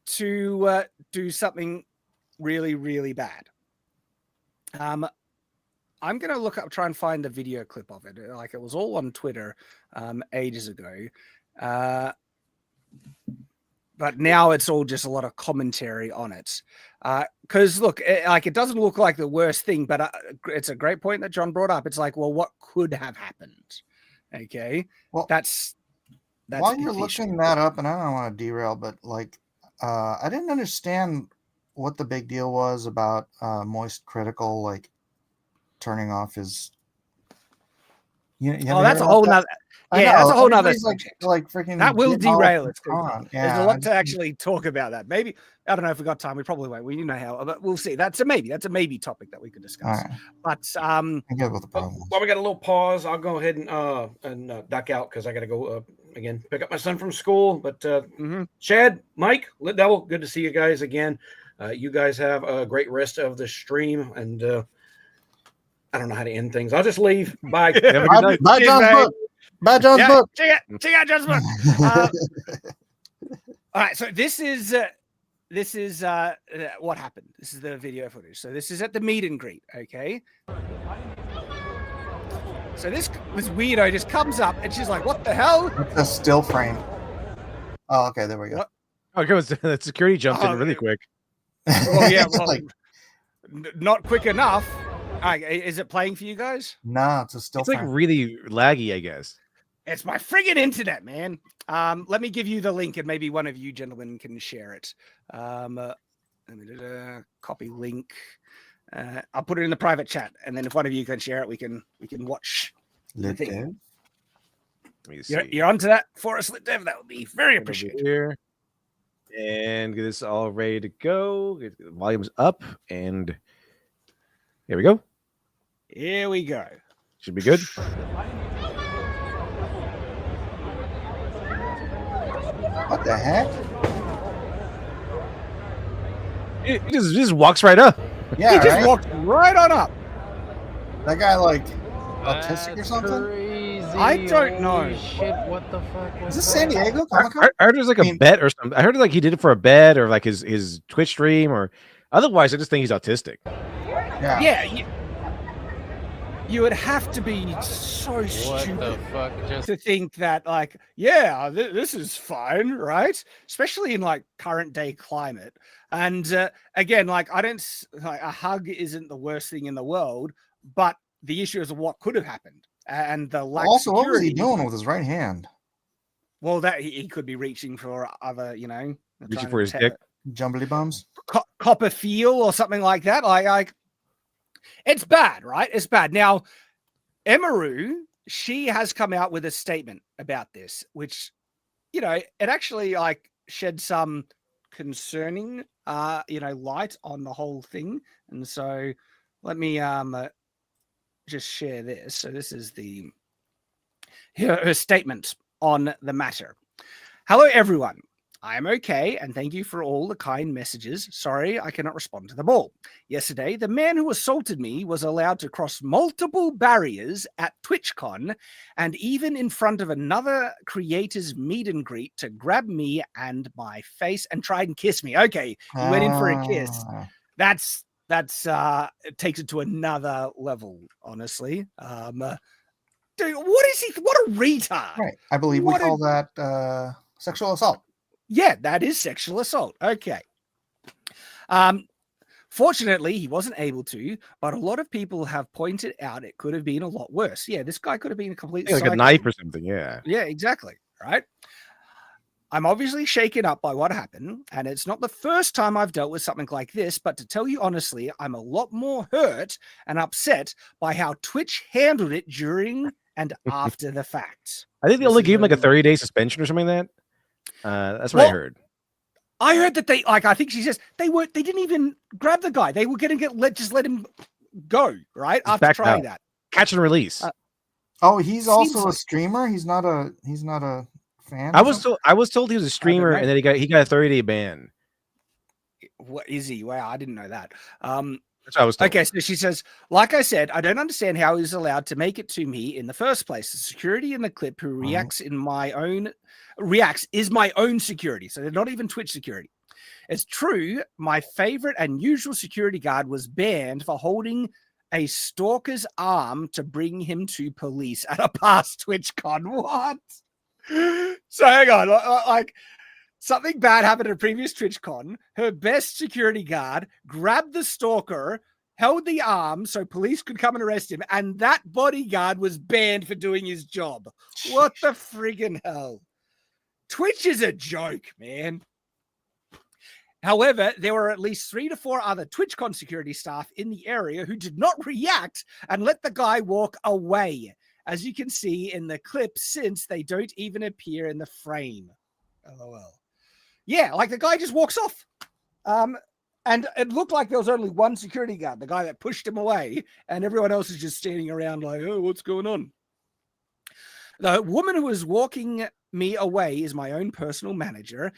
to do something really, really bad. I'm going to try and find the video clip of it. Like it was all on Twitter ages ago. But now it's all just a lot of commentary on it. Because look, it doesn't look like the worst thing, but it's a great point that John brought up. It's like, well, what could have happened? Okay. Well, that's while you're looking that up, and I don't want to derail, but like, I didn't understand what the big deal was about Moist Critical, like turning off his. That's a whole nother. Yeah, that's a whole nother subject. Like freaking that will derail it. There's a lot to actually talk about that. Maybe I don't know if we got time. We probably won't. We know how, but we'll see. That's a maybe. That's a maybe topic that we could discuss. Right. But I get what the problem is. Well, we got a little pause. I'll go ahead and duck out because I got to go again pick up my son from school. But Shad, Mike, Lit Devil, good to see you guys again. You guys have a great rest of the stream, and I don't know how to end things. I'll just leave. Bye. Bye, John. Buy John's book. Check out John's book. All right, so this is what happened. This is the video footage. So this is at the meet and greet, okay? So this weirdo just comes up and she's like, "What the hell?" It's a still frame. Oh, okay, there we go. What? Okay, the security jumped in really quick. Well, yeah, well, Like, not quick enough. Is it playing for you guys? nah, it's a still It's frame. like really laggy, I guess. It's my friggin' internet, man. Let me give you the link and maybe one of you gentlemen can share it. Let me copy link. I'll put it in the private chat, and then if one of you can share it, we can watch the thing. Let me see. You're onto that for us, Dev. That would be very appreciated. Here. And get this all ready to go. Get the volumes up, and here we go. Here we go. Should be good. What the heck? It just walks right up. Yeah, He just right? walked right on up. That guy like autistic or something? Crazy. I don't know. Holy shit, what the fuck was Is this that? San Diego I Comic Con? heard there's like a bet or something. I heard like he did it for a bet or like his Twitch stream or otherwise. I just think he's autistic. Yeah. Yeah, you would have to be so What the stupid fuck just to think that, like, yeah, this is fine, right? Especially in like current day climate. And again, like, a hug isn't the worst thing in the world, but the issue is what could have happened and the lack Also, of what was he security. doing with his right hand? Well, that he could be reaching for other, Reaching for his dick. Jumbly bums? copper feel or something like that. Like it's bad, right? It's bad. Now, Emaru, she has come out with a statement about this, which, it actually like shed some concerning, light on the whole thing. And so let me just share this. So this is her statement on the matter. Hello, everyone. I am okay, and thank you for all the kind messages. Sorry, I cannot respond to them all. Yesterday, the man who assaulted me was allowed to cross multiple barriers at TwitchCon and even in front of another creator's meet and greet to grab me and my face and try and kiss me. Okay, he went in for a kiss. That's it takes it to another level, honestly. Dude, what is he? What a retard! Right. I believe we call that sexual assault. Yeah, that is sexual assault. Okay. Fortunately, he wasn't able to, but a lot of people have pointed out it could have been a lot worse. Yeah, this guy could have been a complete Like psycho. a knife or something. Yeah. Yeah, exactly. Right. I'm obviously shaken up by what happened, and it's not the first time I've dealt with something like this, but to tell you honestly, I'm a lot more hurt and upset by how Twitch handled it during and after the fact. I think they only gave him like a 30-day suspension or something like that. That's what I heard. I heard that I think she says they didn't even grab the guy. They were going to just let him go, right? Just After trying that. Catch and release. He's also a streamer. He's not a fan. I was told he was a streamer and then he got a 30-day ban. What is he? Wow, I didn't know that. That's what I was told. Okay, so she says, like I said, I don't understand how he's allowed to make it to me in the first place. The security in the clip who reacts is my own security. So they're not even Twitch security. It's true. My favorite and usual security guard was banned for holding a stalker's arm to bring him to police at a past TwitchCon. What? So hang on, like something bad happened at a previous TwitchCon. Her best security guard grabbed the stalker, held the arm so police could come and arrest him, and that bodyguard was banned for doing his job. What the friggin' hell? Twitch is a joke, man. However, there were at least 3 to 4 other TwitchCon security staff in the area who did not react and let the guy walk away, as you can see in the clip, since they don't even appear in the frame. LOL. Yeah, like the guy just walks off. And it looked like there was only one security guard, the guy that pushed him away, and everyone else is just standing around like, oh, what's going on? The woman who was walking me away is my own personal manager.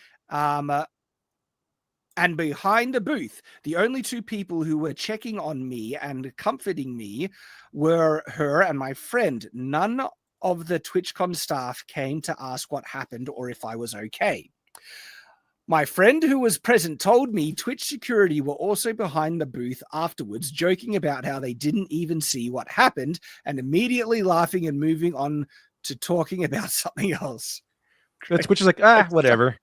And behind the booth, the only 2 people who were checking on me and comforting me were her and my friend. None of the TwitchCon staff came to ask what happened or if I was okay. My friend who was present told me Twitch security were also behind the booth afterwards, joking about how they didn't even see what happened and immediately laughing and moving on to talking about something else. Twitch is like, whatever.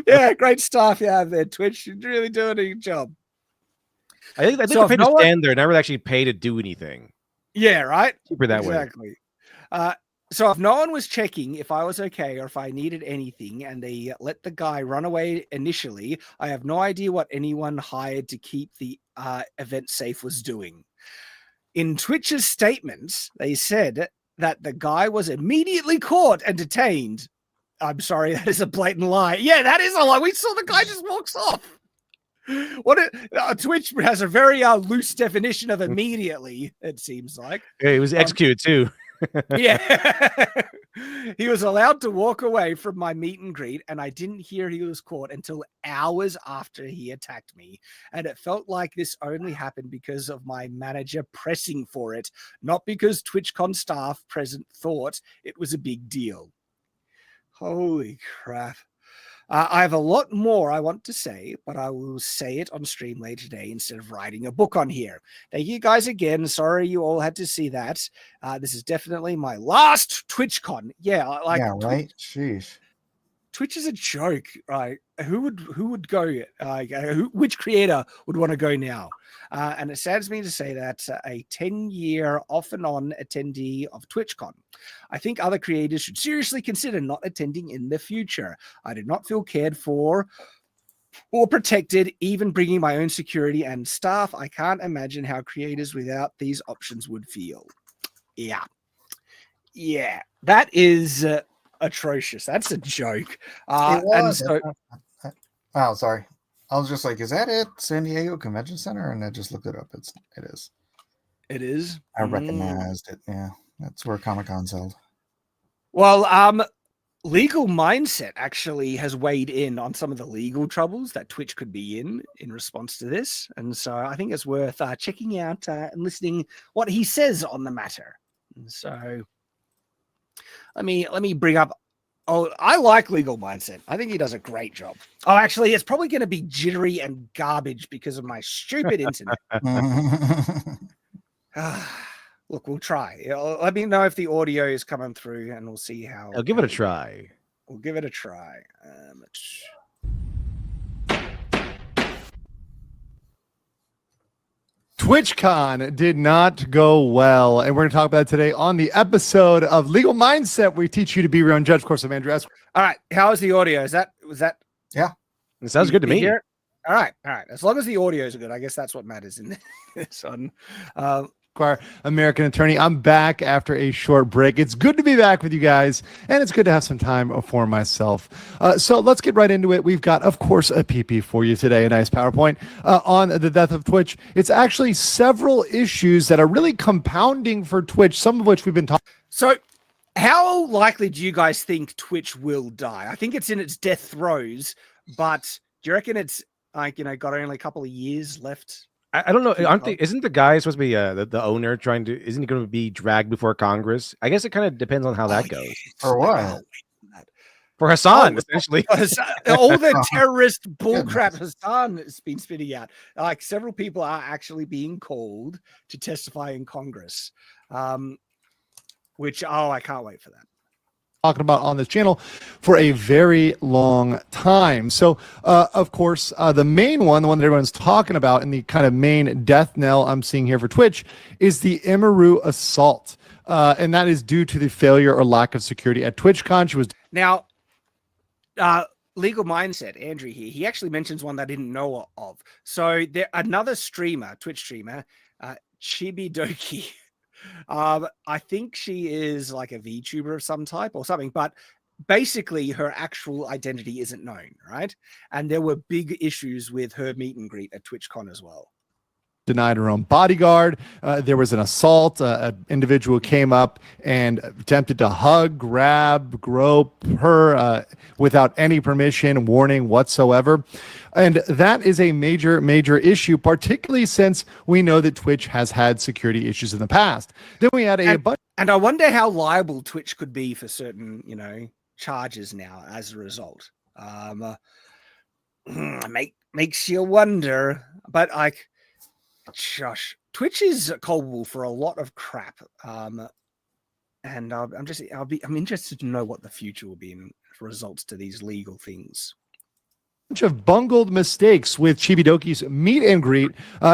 Yeah, great stuff you have there, Twitch. You're really doing a good job. I think So they're paid to stand there, never actually pay to do anything. Yeah, right? Cheaper that way. Exactly. So if no one was checking if I was okay or if I needed anything and they let the guy run away initially, I have no idea what anyone hired to keep the event safe was doing. In Twitch's statements, they said that the guy was immediately caught and detained. I'm sorry, that is a blatant lie. Yeah, that is a lie. We saw the guy just walks off. Twitch has a very loose definition of immediately, it seems like. Yeah, he was executed too. Yeah. He was allowed to walk away from my meet and greet, and I didn't hear he was caught until hours after he attacked me. And it felt like this only happened because of my manager pressing for it, not because TwitchCon staff present thought it was a big deal. Holy crap. I have a lot more I want to say, but I will say it on stream later today instead of writing a book on here. Thank you guys again. Sorry you all had to see that. This is definitely my last TwitchCon. Yeah, like right. Sheesh. Twitch is a joke, right? Who would go? Which creator would want to go now? And it saddens me to say that a 10-year off and on attendee of TwitchCon. I think other creators should seriously consider not attending in the future. I did not feel cared for or protected, even bringing my own security and staff. I can't imagine how creators without these options would feel. Yeah, that is atrocious. That's a joke. And so, oh, sorry. I was just like, is that it? San Diego Convention Center? And I just looked it up. It is. It is. I recognized it. Yeah, that's where Comic-Con's held. Well, Legal Mindset actually has weighed in on some of the legal troubles that Twitch could be in response to this. And so I think it's worth checking out and listening what he says on the matter. And so let me bring up. Oh, I like Legal Mindset. I think he does a great job. Oh, actually, it's probably going to be jittery and garbage because of my stupid internet. Look, we'll try. Let me know if the audio is coming through, and we'll see how. I'll give it a try. We'll give it a try. TwitchCon did not go well, and we're going to talk about it today on the episode of Legal Mindset, where we teach you to be your own judge. Of course, I'm Andrew S. All right, how is the audio? Was that? Yeah, it sounds good to me. All right. As long as the audio is good, I guess that's what matters in this one. American attorney. I'm back after a short break. It's good to be back with you guys, and it's good to have some time for myself. So let's get right into it. We've got, of course, a PP for you today, a nice PowerPoint on the death of Twitch. It's actually several issues that are really compounding for Twitch, some of which we've been talking. So how likely do you guys think Twitch will die? I think it's in its death throes, but do you reckon it's got only a couple of years left? I don't know. Isn't the guy supposed to be the owner isn't he going to be dragged before Congress? I guess it kind of depends on how that goes. For what? For Hassan, essentially. All the terrorist bullcrap Hassan has been spitting out. Like several people are actually being called to testify in Congress, which, I can't wait for that. Talking about on this channel for a very long time. So, of course, the main one, the one that everyone's talking about, and the kind of main death knell I'm seeing here for Twitch is the Emaru assault. And that is due to the failure or lack of security at TwitchCon. She was now, Legal Mindset, Andrew here, he actually mentions one that I didn't know of. So another streamer, Twitch streamer, Chibidoki. I think she is like a VTuber of some type or something, but basically her actual identity isn't known, right? And there were big issues with her meet and greet at TwitchCon as well. Denied her own bodyguard. There was an assault. An individual came up and attempted to hug, grab, grope her without any permission, warning whatsoever. And that is a major, major issue, particularly since we know that Twitch has had security issues in the past. Then we had a bunch. And I wonder how liable Twitch could be for certain, charges now as a result. Makes you wonder. But like, Josh, Twitch is culpable for a lot of crap. And I'm interested to know what the future will be in results to these legal things. Bunch of bungled mistakes with Chibidoki's meet and greet,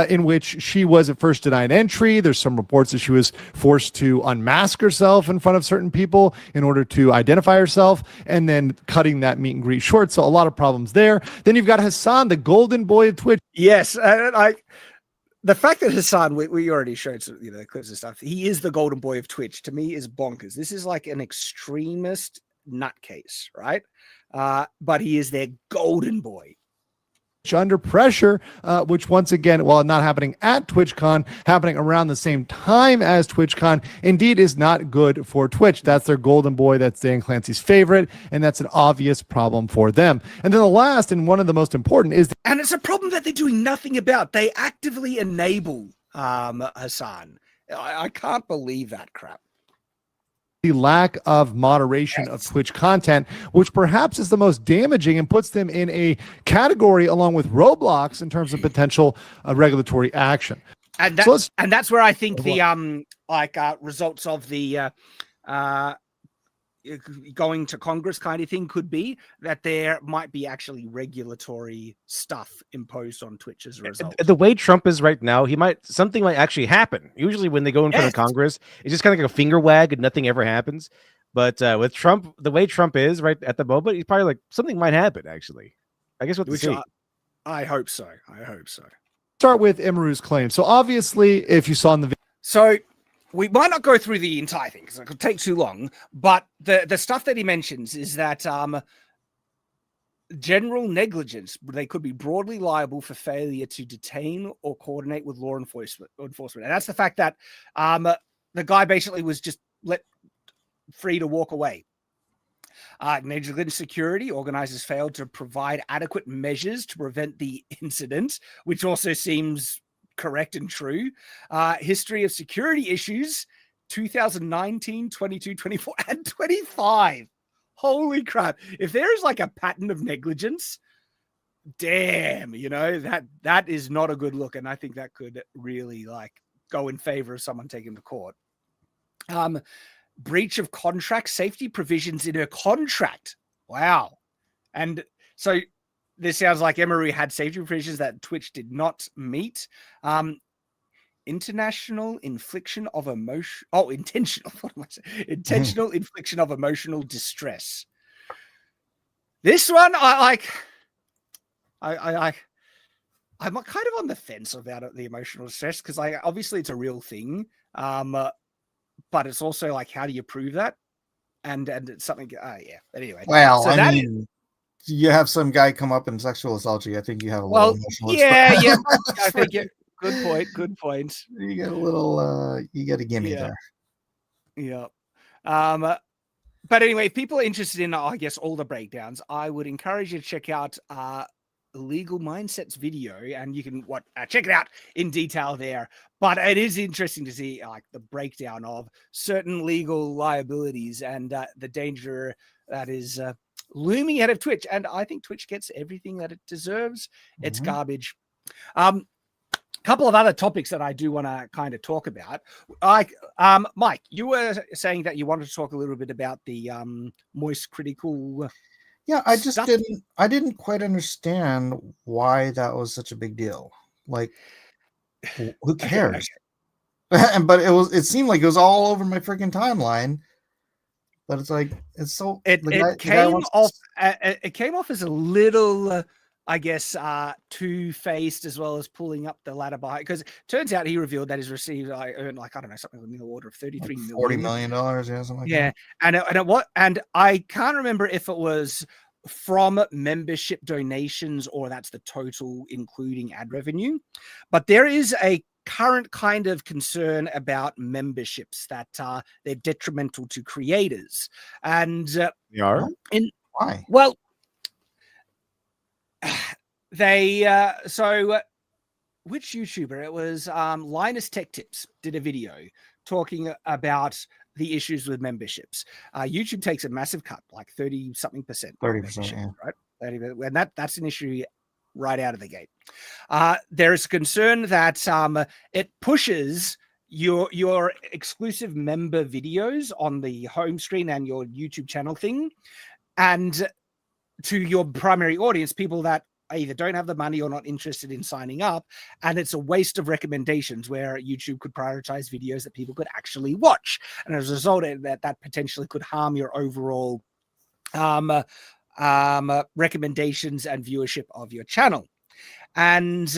in which she was at first denied entry. There's some reports that she was forced to unmask herself in front of certain people in order to identify herself, and then cutting that meet and greet short. So a lot of problems there. Then you've got Hassan, the golden boy of Twitch. Yes, the fact that Hassan, we already showed some, clips and stuff. He is the golden boy of Twitch. To me, is bonkers. This is like an extremist nutcase, right? But he is their golden boy. Under pressure, which once again, while not happening at TwitchCon, happening around the same time as TwitchCon, indeed is not good for Twitch. That's their golden boy. That's Dan Clancy's favorite, and that's an obvious problem for them. And then the last, and one of the most important, is... And it's a problem that they're doing nothing about. They actively enable Hassan. I can't believe that crap. The lack of moderation of Twitch content, which perhaps is the most damaging and puts them in a category along with Roblox in terms of potential regulatory action. And that's where I think the results of the going to Congress kind of thing could be that there might be actually regulatory stuff imposed on Twitch as a result. The way Trump is right now, something might actually happen. Usually when they go in front of Congress, it's just kind of like a finger wag and nothing ever happens. But with Trump, the way Trump is right at the moment, he's probably like something might happen actually. I guess we'll see. I hope so. Start with Emaru's claim. So obviously, if you saw in the video, so we might not go through the entire thing because it could take too long, but the stuff that he mentions is that general negligence, they could be broadly liable for failure to detain or coordinate with law enforcement. And that's the fact that the guy basically was just let free to walk away. Negligent security, organizers failed to provide adequate measures to prevent the incident, which also seems correct and true. History of security issues 2019, 22, 24, and 25. Holy crap. If there is like a pattern of negligence, damn, that is not a good look. And I think that could really go in favor of someone taken to court. Breach of contract, safety provisions in her contract. Wow. And so this sounds like Emery had safety provisions that Twitch did not meet. Intentional infliction of emotion. Oh, intentional. What am I saying? Intentional infliction of emotional distress. This one, I'm kind of on the fence about the emotional distress because obviously it's a real thing. But it's also like, how do you prove that? And it's something. Yeah. Anyway. Well, so I mean, you have some guy come up and sexual assault you. I think you have a little emotional. Yeah. I think good point. You get a little. You get a gimme there. Yeah. But anyway, if people are interested in, I guess, all the breakdowns, I would encourage you to check out Legal Mindsets video, and you can check it out in detail there. But it is interesting to see the breakdown of certain legal liabilities and the danger that is looming ahead of Twitch. And I think Twitch gets everything that it deserves. It's garbage. Couple of other topics that I do want to kind of talk about. Mike, you were saying that you wanted to talk a little bit about the moist critical. Yeah, I didn't quite understand why that was such a big deal. Like, who cares? But it seemed like it was all over my freaking timeline. But it's like, it's so it came off as a little I guess two-faced, as well as pulling up the ladder behind, because it turns out he revealed that he's received earned I don't know, something in the order of $33 million. $40 million, yeah, something like that. And I can't remember if it was from membership donations or that's the total including ad revenue, but there is a current kind of concern about memberships that they're detrimental to creators, and they are. Why? Well, they which YouTuber? It was Linus Tech Tips did a video talking about the issues with memberships. YouTube takes a massive cut, like 30-something%. 30%, yeah. Right? 30%, and that's an issue right out of the gate. There's concern that it pushes your exclusive member videos on the home screen and your YouTube channel thing, and to your primary audience, people that either don't have the money or not interested in signing up, and it's a waste of recommendations where YouTube could prioritize videos that people could actually watch, and as a result, that potentially could harm your overall recommendations and viewership of your channel. And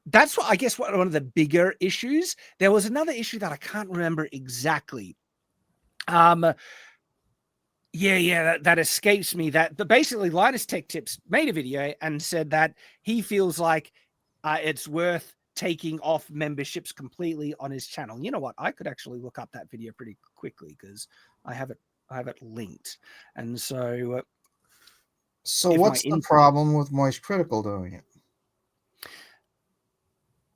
that's what I guess one of the bigger issues. There was another issue that I can't remember exactly. That escapes me. But basically, Linus Tech Tips made a video and said that he feels like it's worth taking off memberships completely on his channel. You know what? I could actually look up that video pretty quickly because I have it linked. And so, what's the problem with Moist Critical doing it?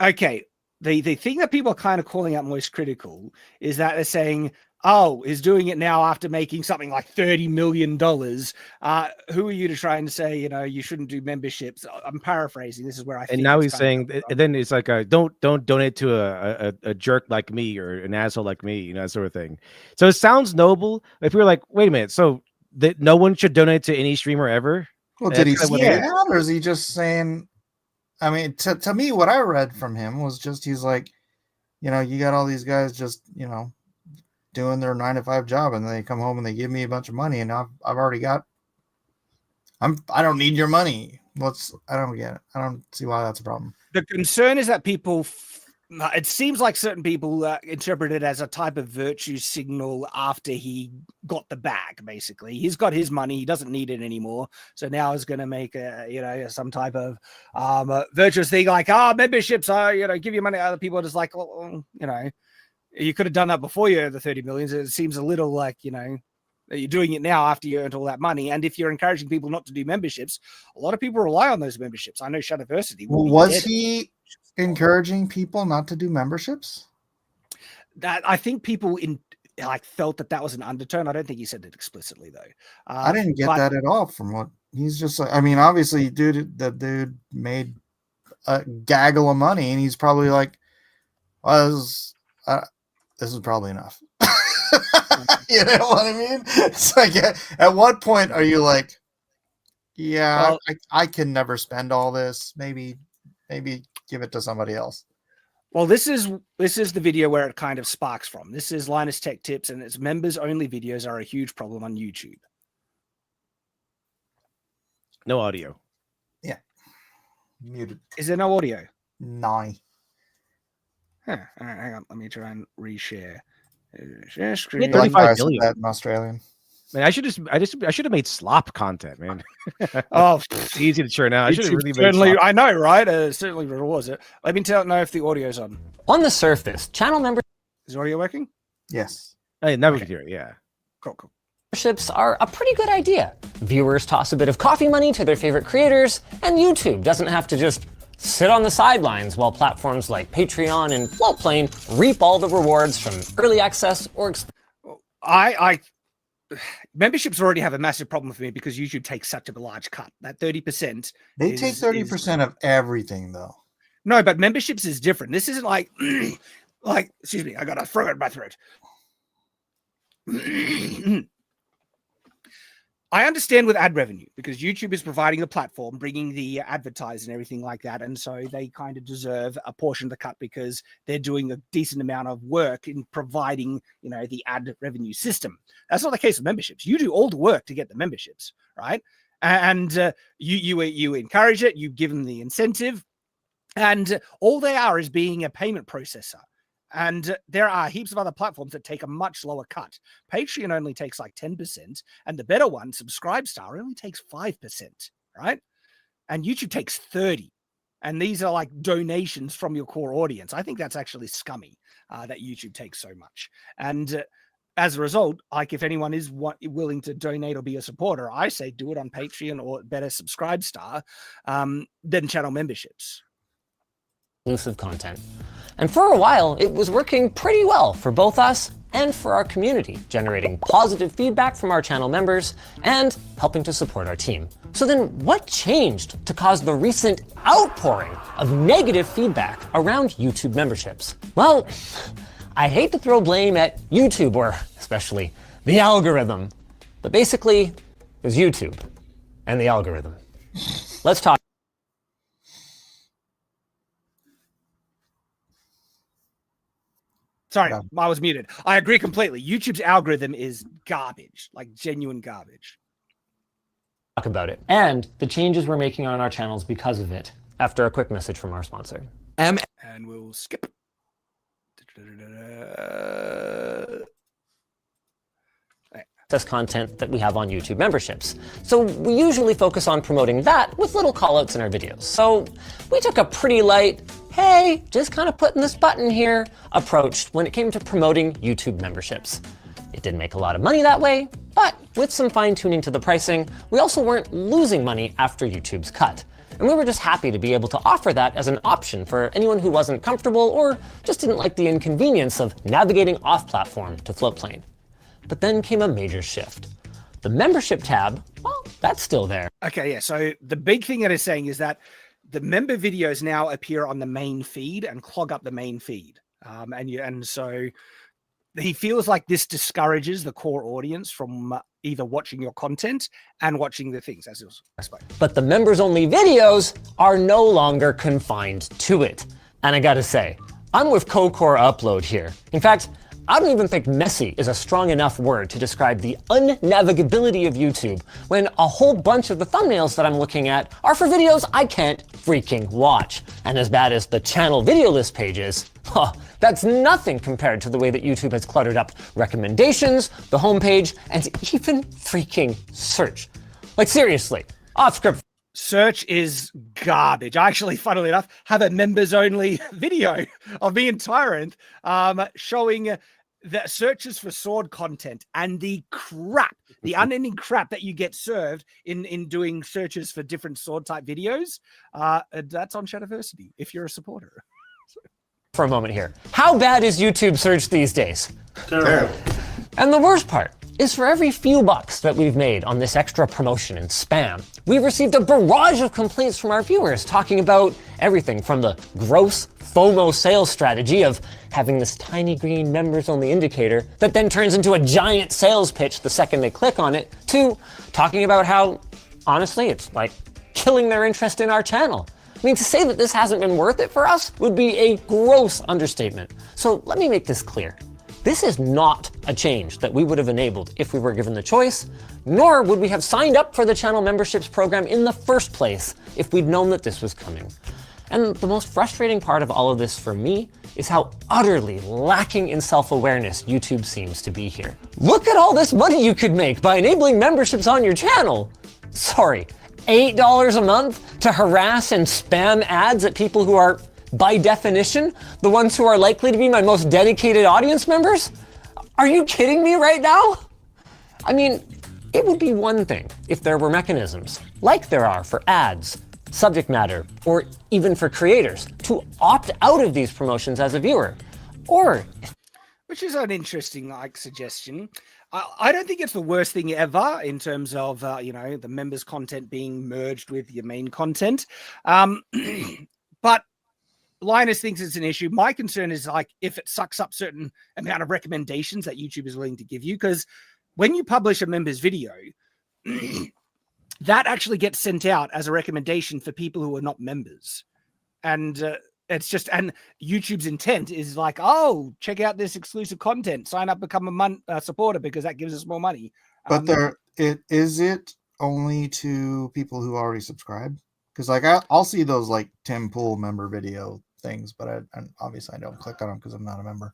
Okay, the thing that people are kind of calling out Moist Critical is that they're saying, oh, is doing it now after making something like $30 million. Who are you to try and say, you shouldn't do memberships? I'm paraphrasing. This is where I think. And now he's saying, and then it's like, don't donate to a jerk like me or an asshole like me, that sort of thing. So it sounds noble. If we were like, wait a minute, so that no one should donate to any streamer ever? Well, did he say that, or is he just saying? I mean, to me, what I read from him was just he's like, you got all these guys just doing their 9-to-5 job, and then they come home and they give me a bunch of money, and I've already got. I don't need your money. I don't get it. I don't see why that's a problem. The concern is that people. It seems like certain people interpret it as a type of virtue signal after he got the bag. Basically, he's got his money; he doesn't need it anymore. So now he's going to make some type of virtuous thing, like memberships. Give you money. Other people are just like, you could have done that before you earned the 30 million. It seems a little like you're doing it now after you earned all that money. And if you're encouraging people not to do memberships, a lot of people rely on those memberships. I know Shadiversity. Was he encouraging people not to do memberships? That I think people felt that was an undertone. I don't think he said it explicitly though. I didn't get that at all from what he's just like. I mean, obviously, the dude made a gaggle of money, and he's probably like, well, this is probably enough. You know what I mean? It's like, at what point are you like, yeah, well, I can never spend all this. Maybe give it to somebody else. Well, this is the video where it kind of sparks from. This is Linus Tech Tips, and its members only videos are a huge problem on YouTube. No audio. Yeah. Muted. Is there no audio? No. Huh. All right, hang on. Let me try and reshare. Share screen. 35 billion. That in Australian. Man, I should have made slop content, man. Oh, it's easy to churn out. I should have really made slop. I know, right? Certainly was it. Let me know if the audio's on. On the surface, channel members. Is the audio working? Yes. Hey, now we can hear it. Yeah. Cool. Memberships are a pretty good idea. Viewers toss a bit of coffee money to their favorite creators, and YouTube doesn't have to just sit on the sidelines while platforms like Patreon and Floatplane reap all the rewards from early access or. Memberships already have a massive problem for me because YouTube takes such a large cut. That 30%. They take 30% of everything, though. No, but memberships is different. This isn't like, excuse me, I got a frog in my throat. I understand with ad revenue because YouTube is providing the platform, bringing the advertising and everything like that. And so they kind of deserve a portion of the cut because they're doing a decent amount of work in providing, the ad revenue system. That's not the case with memberships. You do all the work to get the memberships, right? And you encourage it, you give them the incentive, and all they are is being a payment processor. And there are heaps of other platforms that take a much lower cut. Patreon only takes like 10%, and the better one, Subscribestar, only takes 5%, right? And YouTube takes 30%. And these are like donations from your core audience. I think that's actually scummy that YouTube takes so much. And as a result, like if anyone is willing to donate or be a supporter, I say do it on Patreon or better Subscribestar than channel memberships. Exclusive content. And for a while, it was working pretty well for both us and for our community, generating positive feedback from our channel members and helping to support our team. So then what changed to cause the recent outpouring of negative feedback around YouTube memberships? Well, I hate to throw blame at YouTube, or especially the algorithm, but basically it was YouTube and the algorithm. Let's talk. Sorry, I was muted. I agree completely. YouTube's algorithm is garbage, like genuine garbage. Talk about it and the changes we're making on our channels because of it after a quick message from our sponsor. And we'll skip. Access content that we have on YouTube memberships. So we usually focus on promoting that with little callouts in our videos. So we took a pretty light, hey, just kind of putting this button here approach when it came to promoting YouTube memberships. It didn't make a lot of money that way, but with some fine tuning to the pricing, we also weren't losing money after YouTube's cut. And we were just happy to be able to offer that as an option for anyone who wasn't comfortable or just didn't like the inconvenience of navigating off-platform to Floatplane. But then came a major shift. The membership tab, well, that's still there. Okay, yeah, so the big thing that it's saying is that the member videos now appear on the main feed and clog up the main feed. And so he feels like this discourages the core audience from either watching your content and watching the things, as it was explained. But the members-only videos are no longer confined to it. And I gotta say, I'm with Core Upload here. In fact, I don't even think messy is a strong enough word to describe the unnavigability of YouTube when a whole bunch of the thumbnails that I'm looking at are for videos I can't freaking watch. And as bad as the channel video list page is, that's nothing compared to the way that YouTube has cluttered up recommendations, the homepage, and even freaking search. Like seriously, off script. Search is garbage. I actually, funnily enough, have a members-only video of me and Tyrant showing the searches for sword content and the crap, the unending crap that you get served in doing searches for different sword type videos. That's on Shadiversity if you're a supporter. For a moment here. How bad is YouTube search these days? Terrible. And the worst part is for every few bucks that we've made on this extra promotion and spam, we've received a barrage of complaints from our viewers talking about everything from the gross FOMO sales strategy of having this tiny green members only indicator that then turns into a giant sales pitch the second they click on it, to talking about how, honestly, it's like killing their interest in our channel. I mean, to say that this hasn't been worth it for us would be a gross understatement. So let me make this clear. This is not a change that we would have enabled if we were given the choice, nor would we have signed up for the channel memberships program in the first place if we'd known that this was coming. And the most frustrating part of all of this for me is how utterly lacking in self-awareness YouTube seems to be here. Look at all this money you could make by enabling memberships on your channel. Sorry, $8 a month to harass and spam ads at people who are, by definition, the ones who are likely to be my most dedicated audience members? Are you kidding me right now? I mean, it would be one thing if there were mechanisms, like there are for ads, subject matter, or even for creators, to opt out of these promotions as a viewer. Or, which is an interesting suggestion. I don't think it's the worst thing ever in terms of the members' content being merged with your main content, but Linus thinks it's an issue. My concern is if it sucks up certain amount of recommendations that YouTube is willing to give you, because when you publish a member's video, that actually gets sent out as a recommendation for people who are not members. And it's just, and YouTube's intent is oh, check out this exclusive content, sign up, become a supporter because that gives us more money. But is it only to people who already subscribe? Because I'll see those Tim Pool member video things, but obviously I don't click on them because I'm not a member.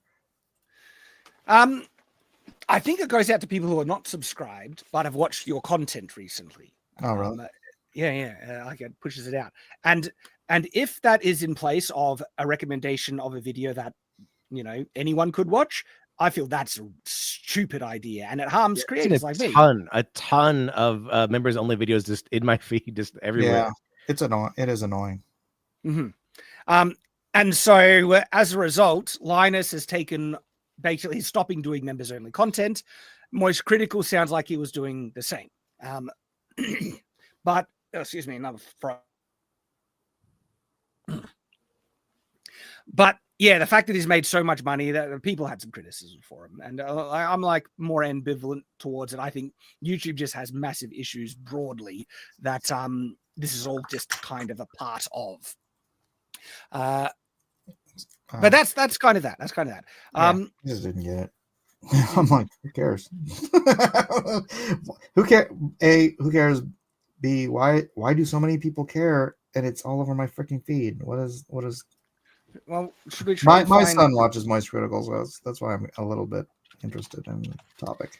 I think it goes out to people who are not subscribed but have watched your content recently. Oh, really? It pushes it out. And if that is in place of a recommendation of a video that anyone could watch, I feel that's a stupid idea, and it harms creators like me. A ton of members only videos just in my feed, just everywhere. Yeah, it's annoying. It is annoying. Mm-hmm. And so as a result, Linus has taken basically he's stopping doing members only content. Moist Critical sounds like he was doing the same. But excuse me, another fry. But yeah, the fact that he's made so much money that people had some criticism for him, and I'm like more ambivalent towards it. I think YouTube just has massive issues broadly that this is all just kind of a part of. But that's kind of that. That's kind of that. I just didn't get it. I'm like, who cares? Who care? A, who cares? B, why do so many people care? And it's all over my freaking feed. What is? Well, should we try my son watches Moist Critical, so that's why I'm a little bit interested in the topic.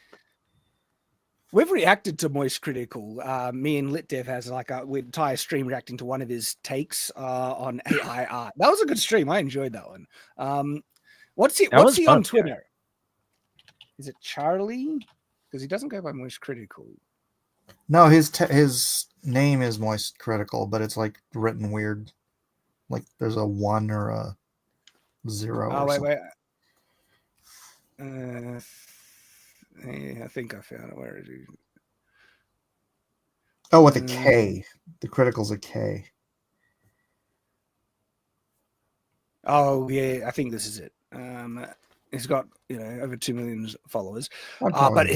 We've reacted to Moist Critical. Me and LitDev has like an entire stream reacting to one of his takes on AI art. That was a good stream. I enjoyed that one. What's he on Twitter? Is it Charlie? Because he doesn't go by Moist Critical. No, his name is Moist Critical, but it's like written weird. Like there's a 1 or a 0. Oh, or wait. I think I found it. Where is he? Oh, with a K. The critical's a K. Oh, yeah. I think this is it. He's got over 2 million followers. But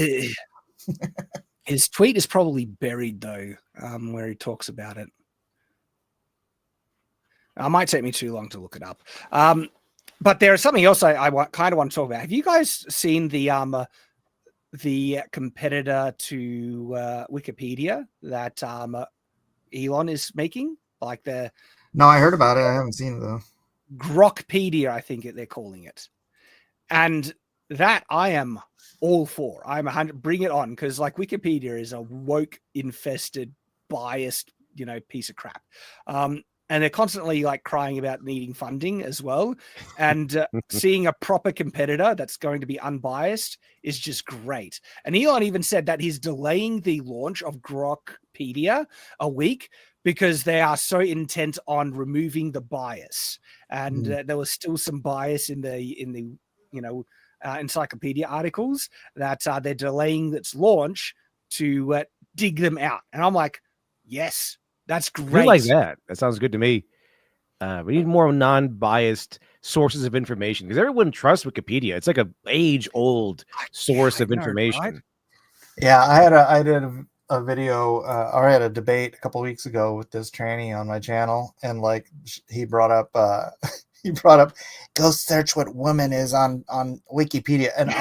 his tweet is probably buried though, where he talks about it. It might take me too long to look it up. But there's something else I kind of want to talk about. Have you guys seen the competitor to Wikipedia that Elon is making? Like No, I heard about it. I haven't seen it though. Grokpedia, I think they're calling it. And that I am all for. I'm 100. Bring it on, because like Wikipedia is a woke infested, biased, piece of crap. And they're constantly like crying about needing funding as well. And seeing a proper competitor that's going to be unbiased is just great. And Elon even said that he's delaying the launch of Grokpedia a week because they are so intent on removing the bias. And there was still some bias in the encyclopedia articles that they're delaying its launch to dig them out. And I'm like, yes. That's great. I like that. That sounds good to me. We need more non-biased sources of information because everyone trusts Wikipedia. It's like a age-old source of information. Right? Yeah, I did a video or I had a debate a couple of weeks ago with this tranny on my channel, and like he brought up go search what woman is on Wikipedia, and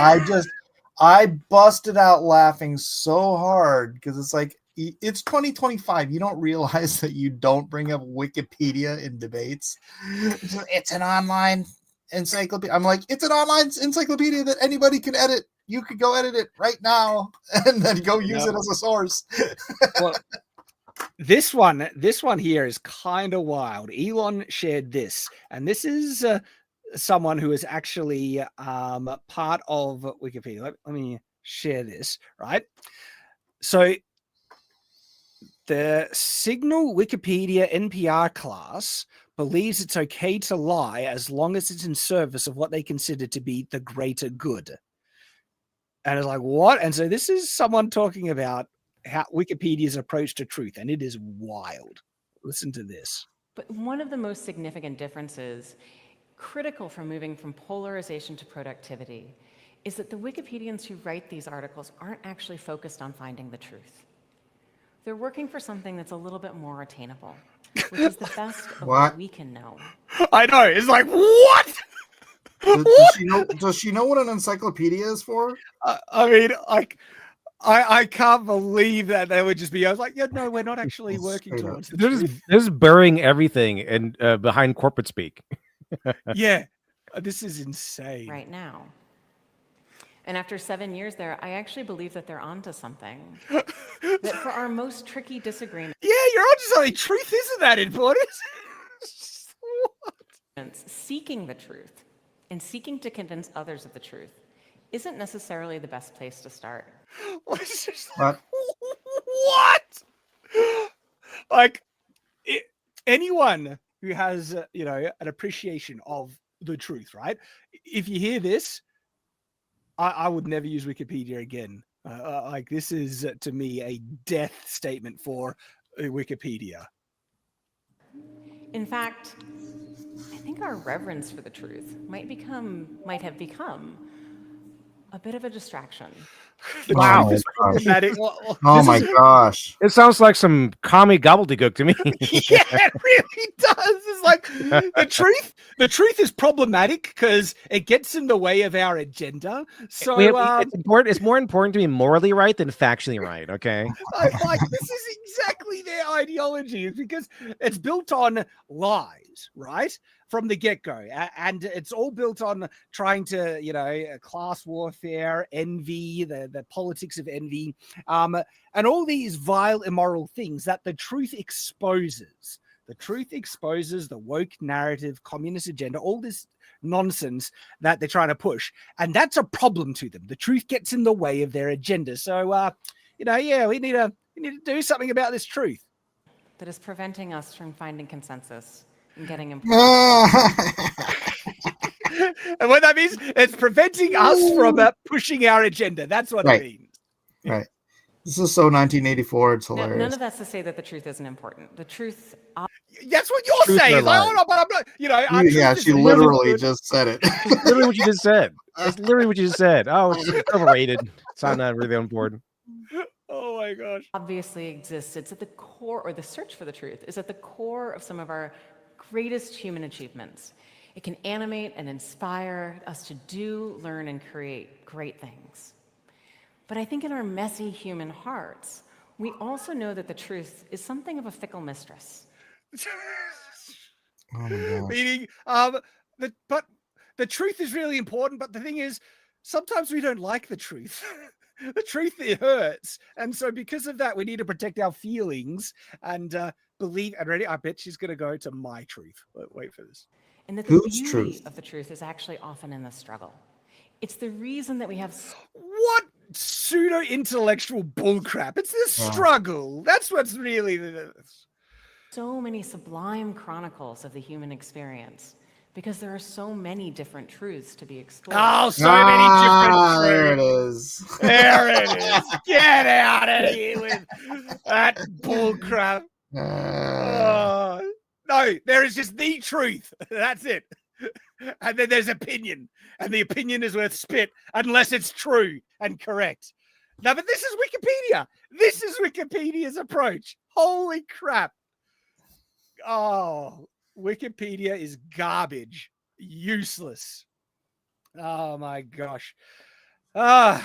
I busted out laughing so hard because it's like, it's 2025. You don't realize that you don't bring up Wikipedia in debates. It's an online encyclopedia. I'm like, it's an online encyclopedia that anybody can edit. You could go edit it right now and then go use it as a source. Well, this one here is kind of wild. Elon shared this, and this is someone who is actually part of Wikipedia. Let me share this, right? So the Signal Wikipedia NPR class believes it's okay to lie as long as it's in service of what they consider to be the greater good. And it's like, what? And so this is someone talking about how Wikipedia's approach to truth, and it is wild. Listen to this. But one of the most significant differences, critical for moving from polarization to productivity, is that the Wikipedians who write these articles aren't actually focused on finding the truth. They're working for something that's a little bit more attainable, which is the best of what we can know. I know. It's like, what? Does she know what an encyclopedia is for? I mean, I can't believe that they would just be. I was like, yeah, no, we're not actually working towards the truth. They're just burying everything and behind corporate speak. Yeah, this is insane. Right now. And after 7 years there, I actually believe that they're onto something. That for our most tricky disagreement. Yeah, you're onto something. Truth isn't that important. Seeking the truth and seeking to convince others of the truth isn't necessarily the best place to start. What? Like, anyone who has, an appreciation of the truth, right? If you hear this, I would never use Wikipedia again. Like, this is, to me, a death statement for Wikipedia. In fact, I think our reverence for the truth might have become a bit of a distraction. The Wow. truth is problematic. Oh my gosh. It sounds like some commie gobbledygook to me. Yeah, it really does. It's like the truth is problematic because it gets in the way of our agenda. So it's important. It's more important to be morally right than factually right. Okay. like this is exactly their ideology, because it's built on lies, right? From the get-go, and it's all built on trying to, class warfare, envy, the politics of envy, and all these vile, immoral things that the truth exposes. The truth exposes the woke narrative, communist agenda, all this nonsense that they're trying to push, and that's a problem to them. The truth gets in the way of their agenda. So, we need to do something about this truth That is preventing us from finding consensus and getting Ah. important. And what that means, it's preventing us from pushing our agenda. That's what Right. it means. Right. This is so 1984. It's Now, hilarious. none of that's to say that the truth isn't important. The truth, That's what you're Truth saying. or It's like, lie? oh, no, but I'm not, our Yeah, truth is she really literally good. just said it. It's literally what you just said. It's literally what you just said. Oh, it's overrated. It's not really important. Oh my gosh. obviously exists. It's at the core, or the search for the truth is at the core of some of our greatest human achievements. It can animate and inspire us to do, learn, and create great things. But I think in our messy human hearts, we also know that the truth is something of a fickle mistress. Oh my gosh. Meaning, but the truth is really important. But the thing is, sometimes we don't like the truth. The truth, it hurts, and so because of that, we need to protect our feelings and believe. And ready, I bet she's going to go to my truth. Wait for this. And that the Whose beauty truth? of the truth is actually often in the struggle. It's the reason that we have What pseudo-intellectual bullcrap? It's the Wow. struggle. That's what's really. so many sublime chronicles of the human experience, because there are so many different truths to be explored. Oh, so many different there it truths. is. There it is. Get out of here with that bullcrap. No, there is just the truth. That's it. And then there's opinion, and the opinion is worth spit unless it's true and correct. No, but this is Wikipedia. This is Wikipedia's approach. Holy crap. Oh, Wikipedia is garbage. Useless. Oh my gosh. Wow.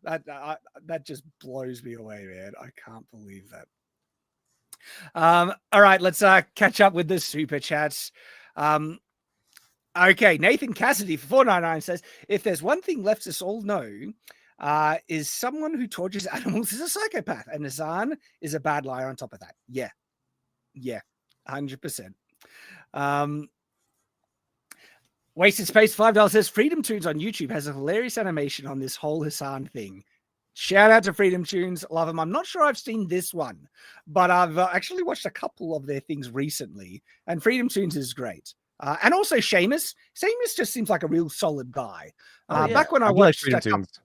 That just blows me away, man. I can't believe that. All right, let's catch up with the super chats. Okay, Nathan Cassidy for 499 says, if there's one thing leftists all know, is someone who tortures animals is a psychopath, and Hassan is a bad liar on top of that. Yeah, 100%. Wasted Space $5 says, Freedom Tunes on YouTube has a hilarious animation on this whole Hassan thing. Shout out to Freedom Tunes. Love them. I'm not sure I've seen this one, but I've actually watched a couple of their things recently, and Freedom Tunes is great. And also Seamus. Seamus just seems like a real solid guy. Back when I watched Freedom Tunes.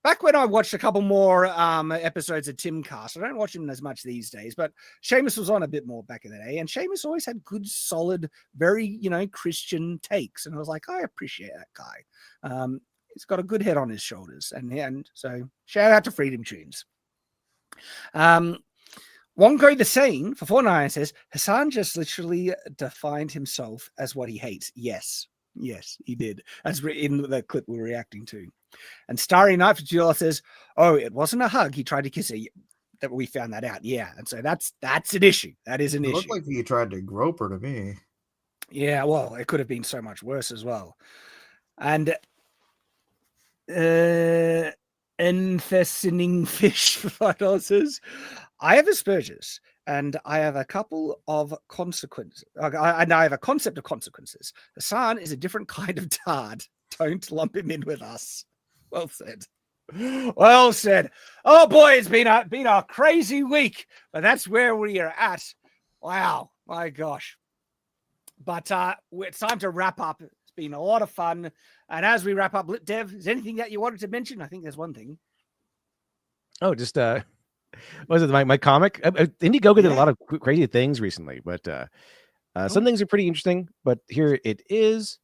Back when I watched a couple more episodes of Timcast, I don't watch him as much these days, but Seamus was on a bit more back in the day, and Seamus always had good, solid, very, Christian takes, and I was like, I appreciate that guy. He's got a good head on his shoulders, and so shout out to Freedom Tunes. Wonko the Sane for 499 says, Hassan just literally defined himself as what he hates. Yes, he did, as in the clip we're reacting to. And Starry Night for $2 says, oh, it wasn't a hug. He tried to kiss her. That we found that out. Yeah, and so that's an issue. That is an issue. It looked like he tried to grope her to me. Yeah, well, it could have been so much worse as well. And Enfesining Fish for $5 says, I have Asperger's, and I have a couple of consequences. And I have a concept of consequences. Hassan is a different kind of tard. Don't lump him in with us. Well said. Well said. Oh boy, it's been a crazy week, but that's where we are at. Wow, my gosh. But it's time to wrap up. It's been a lot of fun. And as we wrap up, Lit Dev, is there anything that you wanted to mention? I think there's one thing. Oh, just what was it my comic? Indiegogo did a lot of crazy things recently, but some things are pretty interesting. But here it is.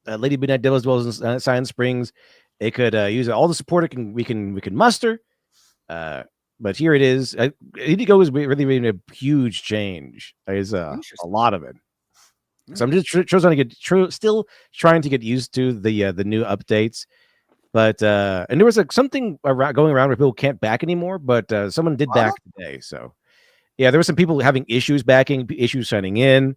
Lady Midnight Devils dwells in Silent Springs. It could use all the support we can muster. But here it is. Indiegogo is really made a huge change. There's a lot of it. So I'm just still trying to get used to the new updates. But and there was something going around where people can't back anymore, but someone did back today. So yeah, there were some people having issues backing, issues signing in,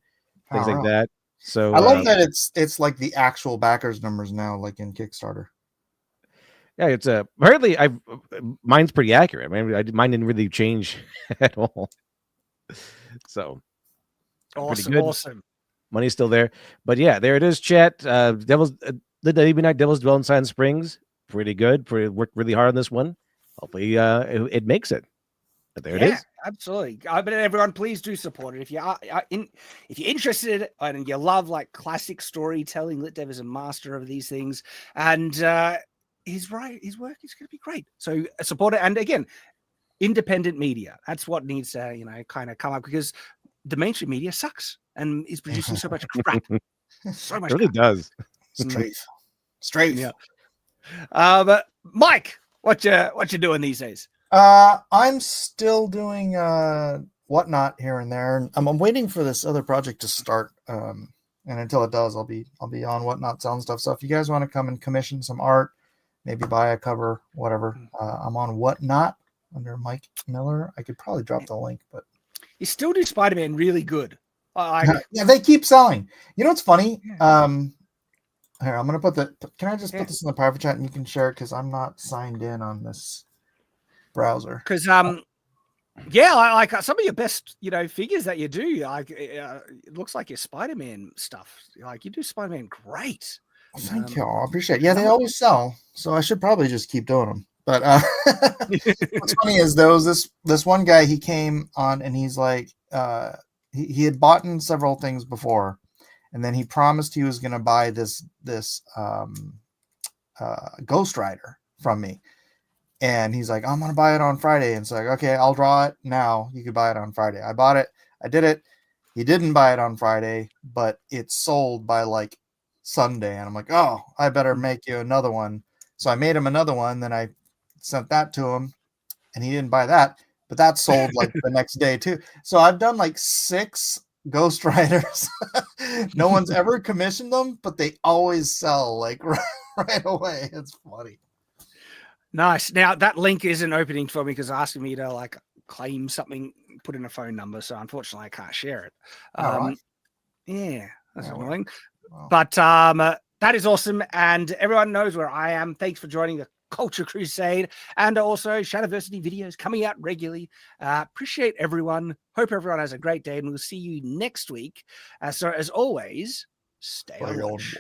things like that. So I love that it's like the actual backers numbers now, like in Kickstarter. Yeah, it's apparently mine's pretty accurate. I mean, mine didn't really change at all. So awesome. Money's still there, but yeah, there it is. Chat. The Midnight Devils dwell in Silent Springs. Pretty good. Worked really hard on this one. Hopefully, it makes it. But there it is. Absolutely. But everyone, please do support it if you are if you're interested and you love like classic storytelling. Lit Dev is a master of these things, and his work is going to be great. So support it. And again, independent media. That's what needs to kind of come up, because the mainstream media sucks and is producing so much crap. So much. It really does. Straight. Yeah. But Mike, what you doing these days? I'm still doing whatnot here and there, and I'm waiting for this other project to start. And until it does, I'll be on whatnot selling stuff. So if you guys want to come and commission some art, maybe buy a cover, whatever, I'm on whatnot under Mike Miller. I could probably drop the link, but you still do Spider-Man really good. Yeah, they keep selling. You know what's funny? Here, I'm gonna put can I just put this in the private chat and you can share it, because I'm not signed in on this browser. Because I like some of your best figures that you do. Like it looks like your Spider-Man stuff. Like you do Spider-Man great. Thank you. I appreciate it. Yeah, they always sell, so I should probably just keep doing them. But what's funny is there was this one guy, he came on and he's like, he had bought in several things before, and then he promised he was going to buy this Ghost Rider from me. And he's like, I'm going to buy it on Friday. And it's like, okay, I'll draw it now. You could buy it on Friday. I bought it. I did it. He didn't buy it on Friday, but it sold by like Sunday. And I'm like, oh, I better make you another one. So I made him another one. Then I sent that to him, and he didn't buy that, but that sold like the next day too. So I've done like 6 Ghost Riders. No one's ever commissioned them, but they always sell like right away. It's funny. Nice. Now that link isn't opening for me because asking me to like claim something, put in a phone number. So unfortunately, I can't share it. Yeah, that's annoying. Wow. But that is awesome, and everyone knows where I am. Thanks for joining the Culture Crusade, and also Shadiversity videos coming out regularly. Appreciate everyone. Hope everyone has a great day, and we'll see you next week. So as always, stay on watch.